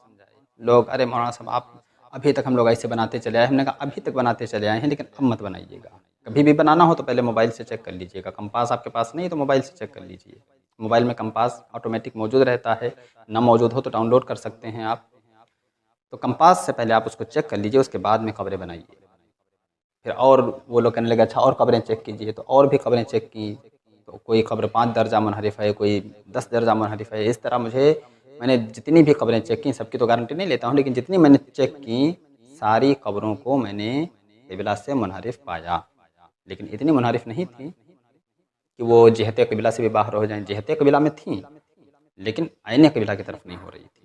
لوگ ارے مولانا صاحب آپ ابھی تک ہم لوگ ایسے بناتے چلے آئے. ہم نے کہا ابھی تک بناتے چلے آئے ہیں، لیکن اب مت بنائیے گا. کبھی بھی بنانا ہو تو پہلے موبائل سے چیک کر لیجئے گا. کمپاس آپ کے پاس نہیں تو موبائل سے چیک کر لیجئے. موبائل میں کمپاس آٹومیٹک موجود رہتا ہے، نہ موجود ہو تو ڈاؤن لوڈ کر سکتے ہیں آپ. تو کمپاس سے پہلے آپ اس کو چیک کر لیجئے، اس کے بعد میں قبریں بنائیے. پھر اور وہ لوگ کہنے لگے اچھا اور قبریں چیک کیجئے. تو اور بھی قبریں چیک کی تو کوئی قبر 5 درجہ منحرف ہے، کوئی 10 درجہ منحرف ہے. اس طرح میں نے جتنی بھی قبریں چیک کی، سب کی تو گارنٹی نہیں لیتا ہوں، لیکن جتنی میں نے چیک کی ساری قبروں کو میں نے قبلہ سے منحرف پایا. لیکن اتنی منحرف نہیں تھی کہ وہ جہت قبلہ سے بھی باہر ہو جائیں. جہت قبلہ میں تھیں لیکن عین قبلہ کی طرف نہیں ہو رہی تھی.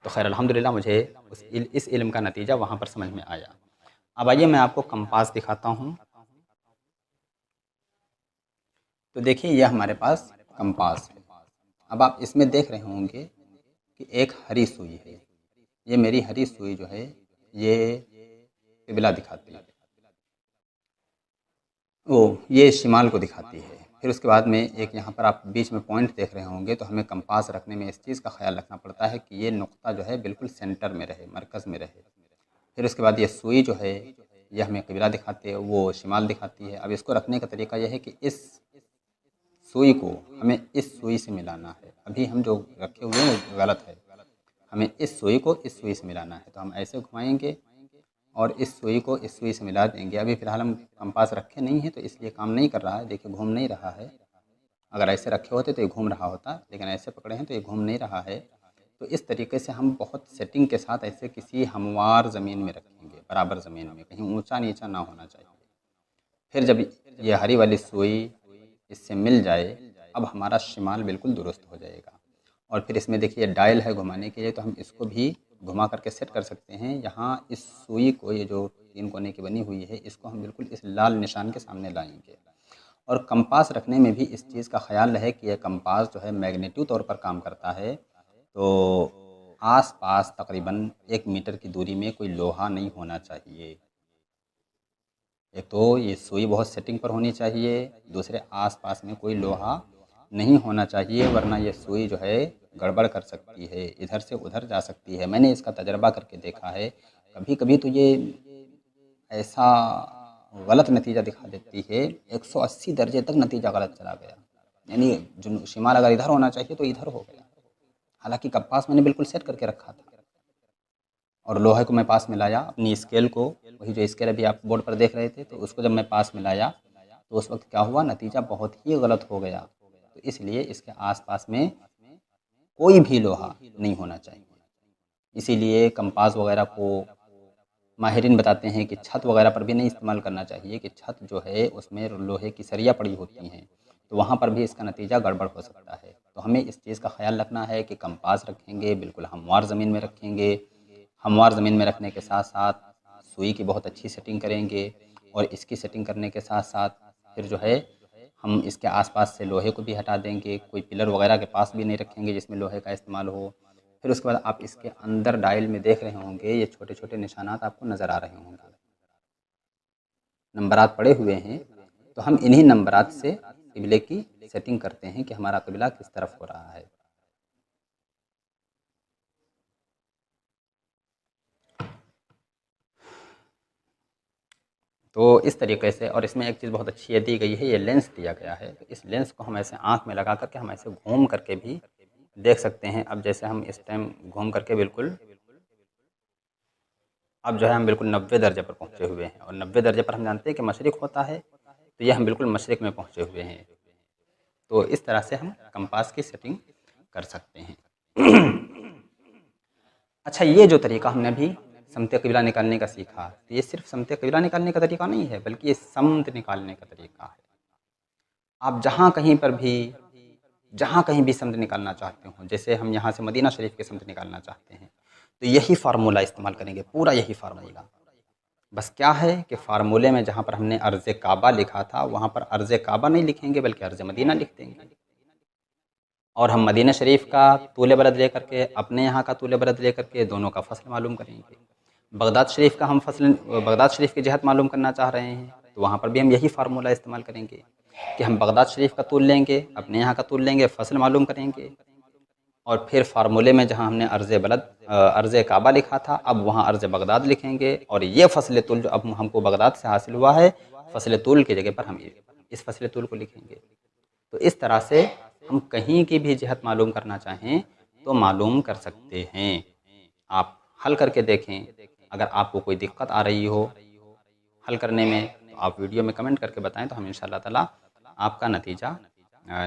تو خیر الحمدللہ مجھے اس علم کا نتیجہ وہاں پر سمجھ میں آیا. اب آئیے میں آپ کو کمپاس دکھاتا ہوں. تو دیکھیے یہ ہمارے پاس کمپاس ہے. اب آپ اس میں دیکھ رہے ہوں گے کہ ایک ہری سوئی ہے. یہ میری ہری سوئی جو ہے یہ قبلہ دکھاتی ہے، یہ شمال کو دکھاتی ہے. پھر اس کے بعد میں ایک یہاں پر آپ بیچ میں پوائنٹ دیکھ رہے ہوں گے. تو ہمیں کمپاس رکھنے میں اس چیز کا خیال رکھنا پڑتا ہے کہ یہ نقطہ جو ہے بالکل سینٹر میں رہے، مرکز میں رہے. پھر اس کے بعد یہ سوئی جو ہے یہ ہمیں قبلہ دکھاتے ہے، وہ شمال دکھاتی ہے. اب اس کو رکھنے کا طریقہ یہ ہے کہ اس سوئی کو ہمیں اس سوئی سے ملانا ہے. ابھی ہم جو رکھے ہوئے ہیں وہ غلط ہے، ہمیں اس سوئی کو اس سوئی سے ملانا ہے. تو ہم ایسے گھمائیں گے اور اس سوئی کو اس سوئی سے ملا دیں گے. ابھی فی الحال ہم کمپاس رکھے نہیں ہیں تو اس لیے کام نہیں کر رہا ہے. دیکھیں گھوم نہیں رہا ہے. اگر ایسے رکھے ہوتے تو یہ گھوم رہا ہوتا، لیکن ایسے پکڑے ہیں تو یہ گھوم نہیں رہا ہے. تو اس طریقے سے ہم بہت سیٹنگ کے ساتھ ایسے کسی ہموار زمین میں رکھیں گے، برابر زمین میں، کہیں اونچا نیچا نہ ہونا چاہیے. پھر جب یہ ہری والی سوئی اس سے مل جائے اب ہمارا شمال بالکل درست ہو جائے گا. اور پھر اس میں دیکھیے ڈائل ہے گھمانے کے لیے، تو ہم اس کو بھی گھما کر کے سیٹ کر سکتے ہیں. یہاں اس سوئی کو، یہ جو 3 کونے کی بنی ہوئی ہے، اس کو ہم بالکل اس لال نشان کے سامنے لائیں گے. اور کمپاس رکھنے میں بھی اس چیز کا خیال رہے کہ یہ کمپاس جو ہے میگنیٹو طور پر کام کرتا ہے. تو آس پاس تقریباً 1 میٹر کی دوری میں کوئی لوہا نہیں ہونا چاہیے. ایک تو یہ سوئی بہت سیٹنگ پر ہونی چاہیے، دوسرے آس پاس میں کوئی لوہا نہیں ہونا چاہیے، ورنہ یہ سوئی جو ہے گڑبڑ کر سکتی ہے، ادھر سے ادھر جا سکتی ہے. میں نے اس کا تجربہ کر کے دیکھا ہے. کبھی کبھی تو یہ ایسا غلط نتیجہ دکھا دیتی ہے، 180 درجے تک نتیجہ غلط چلا گیا. یعنی شمال اگر ادھر ہونا چاہیے تو ادھر ہو گیا، حالانکہ کمپاس میں نے بالکل سیٹ کر کے رکھا تھا. اور لوہے کو میں پاس میں لایا، اپنی اسکیل کو، وہی جو اسکیل ابھی آپ بورڈ پر دیکھ رہے تھے، تو اس کو جب میں پاس میں لایا تو اس وقت کیا ہوا، نتیجہ بہت ہی غلط ہو گیا. تو اس لیے اس کے آس پاس میں کوئی بھی لوہا نہیں ہونا چاہیے. اسی لیے کمپاس وغیرہ کو ماہرین بتاتے ہیں کہ چھت وغیرہ پر بھی نہیں استعمال کرنا چاہیے، کہ چھت جو ہے اس میں لوہے کی سریاں پڑی ہوتی ہیں، تو وہاں پر بھی اس کا نتیجہ گڑبڑ ہو سکتا ہے. تو ہمیں اس چیز کا خیال رکھنا ہے کہ کمپاس رکھیں گے بالکل ہموار زمین میں رکھیں گے. ہموار زمین میں رکھنے کے ساتھ ساتھ سوئی کی بہت اچھی سیٹنگ کریں گے. اور اس کی سیٹنگ کرنے کے ساتھ ساتھ پھر جو ہے ہم اس کے آس پاس سے لوہے کو بھی ہٹا دیں گے. کوئی پلر وغیرہ کے پاس بھی نہیں رکھیں گے جس میں لوہے کا استعمال ہو. پھر اس کے بعد آپ اس کے اندر ڈائل میں دیکھ رہے ہوں گے، یہ چھوٹے چھوٹے نشانات آپ کو نظر آ رہے ہوں گے، نمبرات پڑے ہوئے ہیں. تو ہم انہی نمبرات سے قبلے کی سیٹنگ کرتے ہیں کہ ہمارا قبلہ کس طرف ہو رہا ہے. تو اس طریقے سے، اور اس میں ایک چیز بہت اچھی دی گئی ہے، یہ لینس دیا گیا ہے. تو اس لینس کو ہم ایسے آنکھ میں لگا کر کے ہم ایسے گھوم کر کے بھی دیکھ سکتے ہیں. اب جیسے ہم اس ٹائم گھوم کر کے بالکل اب جو ہے ہم بالکل 90 درجے پر پہنچے ہوئے ہیں. اور 90 درجے پر ہم جانتے ہیں کہ مشرق ہوتا ہے، تو یہ ہم بالکل مشرق میں پہنچے ہوئے ہیں. تو اس طرح سے ہم کمپاس کی سیٹنگ کر سکتے ہیں. اچھا، یہ جو طریقہ ہم نے ابھی سمت قبلہ نکالنے کا سیکھا، تو یہ صرف سمت قبلہ نکالنے کا طریقہ نہیں ہے، بلکہ یہ سمت نکالنے کا طریقہ ہے. آپ جہاں کہیں بھی سمت نکالنا چاہتے ہوں، جیسے ہم یہاں سے مدینہ شریف کے سمت نکالنا چاہتے ہیں، تو یہی فارمولہ استعمال کریں گے، پورا یہی فارمولہ. بس کیا ہے کہ فارمولے میں جہاں پر ہم نے ارض کعبہ لکھا تھا، وہاں پر ارض کعبہ نہیں لکھیں گے بلکہ ارض مدینہ لکھ دیں گے. اور ہم مدینہ شریف کا طول برد لے کر کے، اپنے یہاں کا طول برد لے کر کے دونوں کا فصل معلوم کریں گے. بغداد شریف کا ہم بغداد شریف کی جہت معلوم کرنا چاہ رہے ہیں، تو وہاں پر بھی ہم یہی فارمولہ استعمال کریں گے کہ ہم بغداد شریف کا طول لیں گے، اپنے یہاں کا طول لیں گے، فصل معلوم کریں گے. اور پھر فارمولے میں جہاں ہم نے ارض کعبہ لکھا تھا، اب وہاں ارض بغداد لکھیں گے، اور یہ فصل طول جو اب ہم کو بغداد سے حاصل ہوا ہے، فصل طول کی جگہ پر ہم اس فصل طول کو لکھیں گے. تو اس طرح سے ہم کہیں کی بھی جہت معلوم کرنا چاہیں تو معلوم کر سکتے ہیں. آپ حل کر کے دیکھیں. اگر آپ کو کوئی دقت آ رہی ہو حل کرنے میں، تو آپ ویڈیو میں کمنٹ کر کے بتائیں، تو ہم انشاءاللہ تعالیٰ آپ کا نتیجہ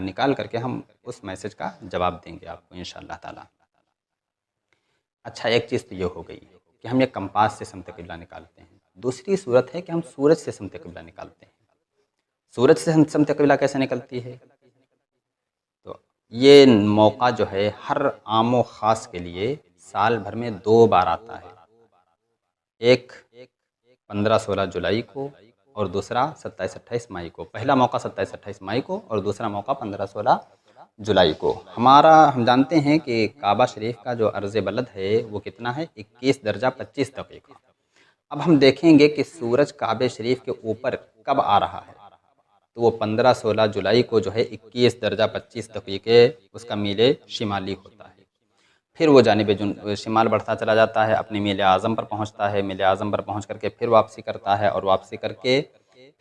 نکال کر کے ہم اس میسج کا جواب دیں گے آپ کو انشاءاللہ تعالیٰ. اچھا، ایک چیز تو یہ ہو گئی کہ ہم یہ کمپاس سے سمت قبلہ نکالتے ہیں. دوسری صورت ہے کہ ہم سورج سے سمت قبلہ نکالتے ہیں. سورج سے سمت قبلہ کیسے نکلتی ہے؟ تو یہ موقع جو ہے ہر عام و خاص کے لیے سال بھر میں 2 بار آتا ہے. ایک 15-16 جولائی کو اور دوسرا 27-28 مئی کو. پہلا موقع 27-28 مئی کو اور دوسرا موقع 15-16 جولائی کو. ہم جانتے ہیں کہ کعبہ شریف کا جو عرض بلد ہے وہ کتنا ہے؟ 21 درجہ 25 دقیقہ. اب ہم دیکھیں گے کہ سورج کعبہ شریف کے اوپر کب آ رہا ہے. تو وہ 15-16 جولائی کو جو ہے 21 درجہ 25 دقیقے اس کا میل شمالی ہوتا ہے. پھر وہ جانب شمال بڑھتا چلا جاتا ہے، اپنے میل اعظم پر پہنچتا ہے. میل اعظم پر پہنچ کر کے پھر واپسی کرتا ہے، اور واپسی کر کے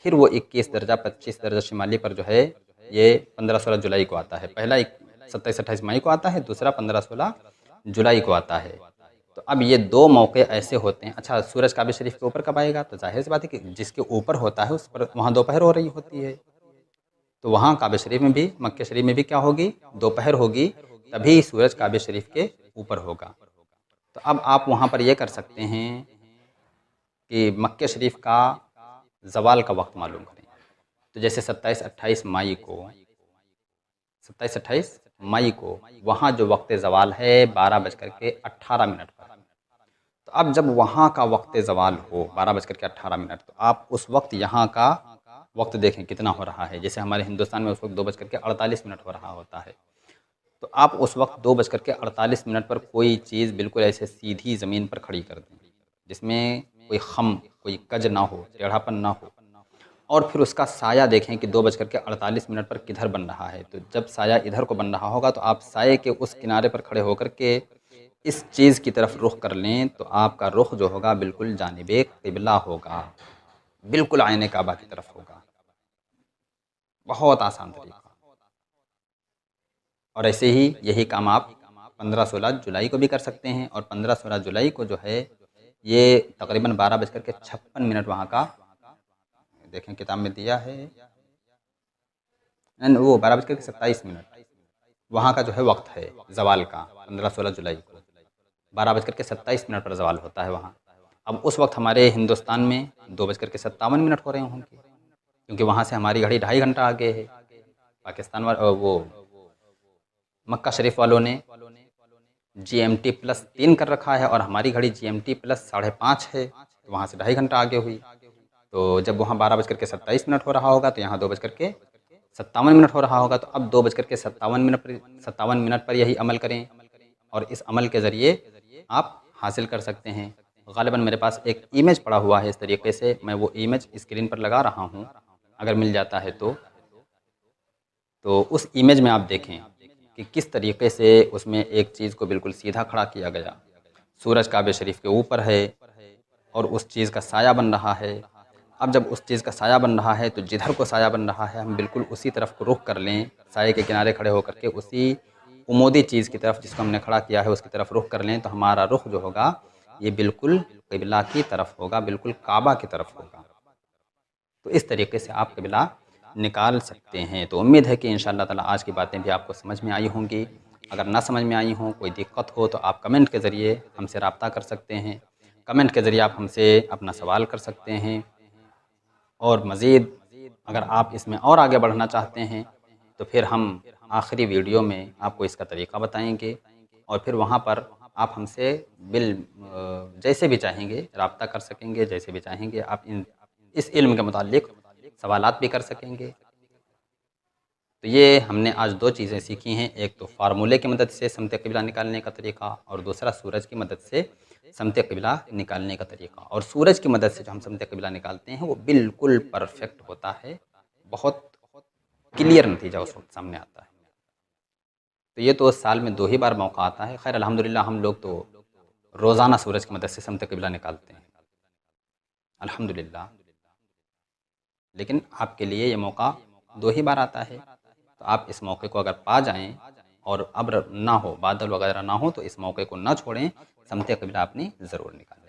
پھر وہ 21 درجہ 25 درجہ شمالی پر جو ہے یہ 15-16 جولائی کو آتا ہے. پہلا 27-28 مئی کو آتا ہے، دوسرا 15-16 جولائی کو آتا ہے. تو اب یہ 2 موقع ایسے ہوتے ہیں. اچھا، سورج کعبہ شریف کے اوپر کب آئے گا؟ تو ظاہر سی بات ہے کہ جس کے اوپر ہوتا ہے اس پر وہاں دوپہر ہو رہی ہوتی ہے. تو وہاں کعبہ شریف میں بھی، مکہ شریف میں بھی کیا ہوگی؟ دوپہر ہوگی، تبھی سورج کعبہ شریف کے اوپر ہوگا. تو اب آپ وہاں پر یہ کر سکتے ہیں کہ مکہ شریف کا زوال کا وقت معلوم کریں. تو جیسے 27-28 مئی کو وہاں جو وقت زوال ہے 12:18 پر. تو اب جب وہاں کا وقت زوال ہو 12:18، تو آپ اس وقت یہاں کا وقت دیکھیں کتنا ہو رہا ہے. جیسے ہمارے ہندوستان میں اس وقت 2:48 ہو رہا ہوتا ہے. تو آپ اس وقت 2:48 پر کوئی چیز بالکل ایسے سیدھی زمین پر کھڑی کر دیں، جس میں کوئی خم، کوئی کج نہ ہو، ٹیڑھاپن نہ ہو. اور پھر اس کا سایہ دیکھیں کہ 2:48 پر کدھر بن رہا ہے. تو جب سایہ ادھر کو بن رہا ہوگا تو آپ سائے کے اس کنارے پر کھڑے ہو کر کے اس چیز کی طرف رخ کر لیں، تو آپ کا رخ جو ہوگا بالکل جانب قبلہ ہوگا، بالکل عین کعبہ کی طرف ہوگا. بہت آسان طریقہ. اور ایسے ہی یہی کام آپ 15-16 جولائی کو بھی کر سکتے ہیں. اور 15-16 جولائی کو جو ہے یہ تقریباً 12:56 وہاں کا دیکھیں کتاب میں دیا ہے، وہ 12:27 وہاں کا جو ہے وقت ہے زوال کا. 15-16 جولائی کو 12:27 پر زوال ہوتا ہے وہاں. اب اس وقت ہمارے ہندوستان میں 2:57 ہو رہے ہوں گے، کیونکہ وہاں سے ہماری گھڑی 2.5 گھنٹہ آگے ہے. پاکستان وہ مکہ شریف والوں نے GMT+3 کر رکھا ہے، اور ہماری گھڑی GMT+5.5 ہے. تو وہاں سے 2.5 گھنٹہ آگے ہوئی. تو جب وہاں 12:27 ہو رہا ہوگا تو یہاں 2:57 ہو رہا ہوگا. تو اب 2:57 پر یہی عمل کریں، اور اس عمل کے ذریعے آپ حاصل کر سکتے ہیں. غالباً میرے پاس ایک ایمیج پڑا ہوا ہے اس طریقے سے، میں وہ ایمیج اسکرین پر لگا رہا ہوں، اگر مل جاتا ہے تو اس ایمیج میں آپ دیکھیں کہ کس طریقے سے اس میں ایک چیز کو بالکل سیدھا کھڑا کیا گیا. سورج کعبہ شریف کے اوپر ہے اور اس چیز کا سایہ بن رہا ہے. اب جب اس چیز کا سایہ بن رہا ہے تو جدھر کو سایہ بن رہا ہے ہم بالکل اسی طرف کو رخ کر لیں، سایہ کے کنارے کھڑے ہو کر کے اسی عمودی چیز کی طرف جس کو ہم نے کھڑا کیا ہے اس کی طرف رخ کر لیں، تو ہمارا رخ جو ہوگا یہ بالکل قبلہ کی طرف ہوگا، بالکل کعبہ کی طرف ہوگا. تو اس طریقے سے آپ قبلہ نکال سکتے ہیں۔ تو امید ہے کہ انشاءاللہ تعالیٰ آج کی باتیں بھی آپ کو سمجھ میں آئی ہوں گی۔ اگر نہ سمجھ میں آئی ہوں، کوئی دقت ہو، تو آپ کمنٹ کے ذریعے ہم سے رابطہ کر سکتے ہیں۔ کمنٹ کے ذریعے آپ ہم سے اپنا سوال کر سکتے ہیں، اور مزید اگر آپ اس میں اور آگے بڑھنا چاہتے ہیں تو پھر ہم آخری ویڈیو میں آپ کو اس کا طریقہ بتائیں گے، اور پھر وہاں پر آپ ہم سے جیسے بھی چاہیں گے رابطہ کر سکیں گے، جیسے بھی چاہیں گے آپ اس علم کے متعلق سوالات بھی کر سکیں گے۔ تو یہ ہم نے آج دو چیزیں سیکھی ہیں، ایک تو فارمولے کی مدد سے سمت قبلہ نکالنے کا طریقہ، اور دوسرا سورج کی مدد سے سمت قبلہ نکالنے کا طریقہ۔ اور سورج کی مدد سے جو ہم سمت قبلہ نکالتے ہیں وہ بالکل پرفیکٹ ہوتا ہے، بہت کلیئر نتیجہ اس وقت سامنے آتا ہے۔ تو یہ تو سال میں 2 ہی بار موقع آتا ہے۔ خیر الحمدللہ ہم لوگ تو روزانہ سورج کی مدد سے سمت قبلہ نکالتے ہیں الحمدللہ، لیکن آپ کے لیے یہ موقع 2 ہی بار آتا ہے۔ تو آپ اس موقع کو اگر پا جائیں اور ابر نہ ہو، بادل وغیرہ نہ ہو، تو اس موقع کو نہ چھوڑیں، سمت قبلہ اپنی ضرور نکالیں۔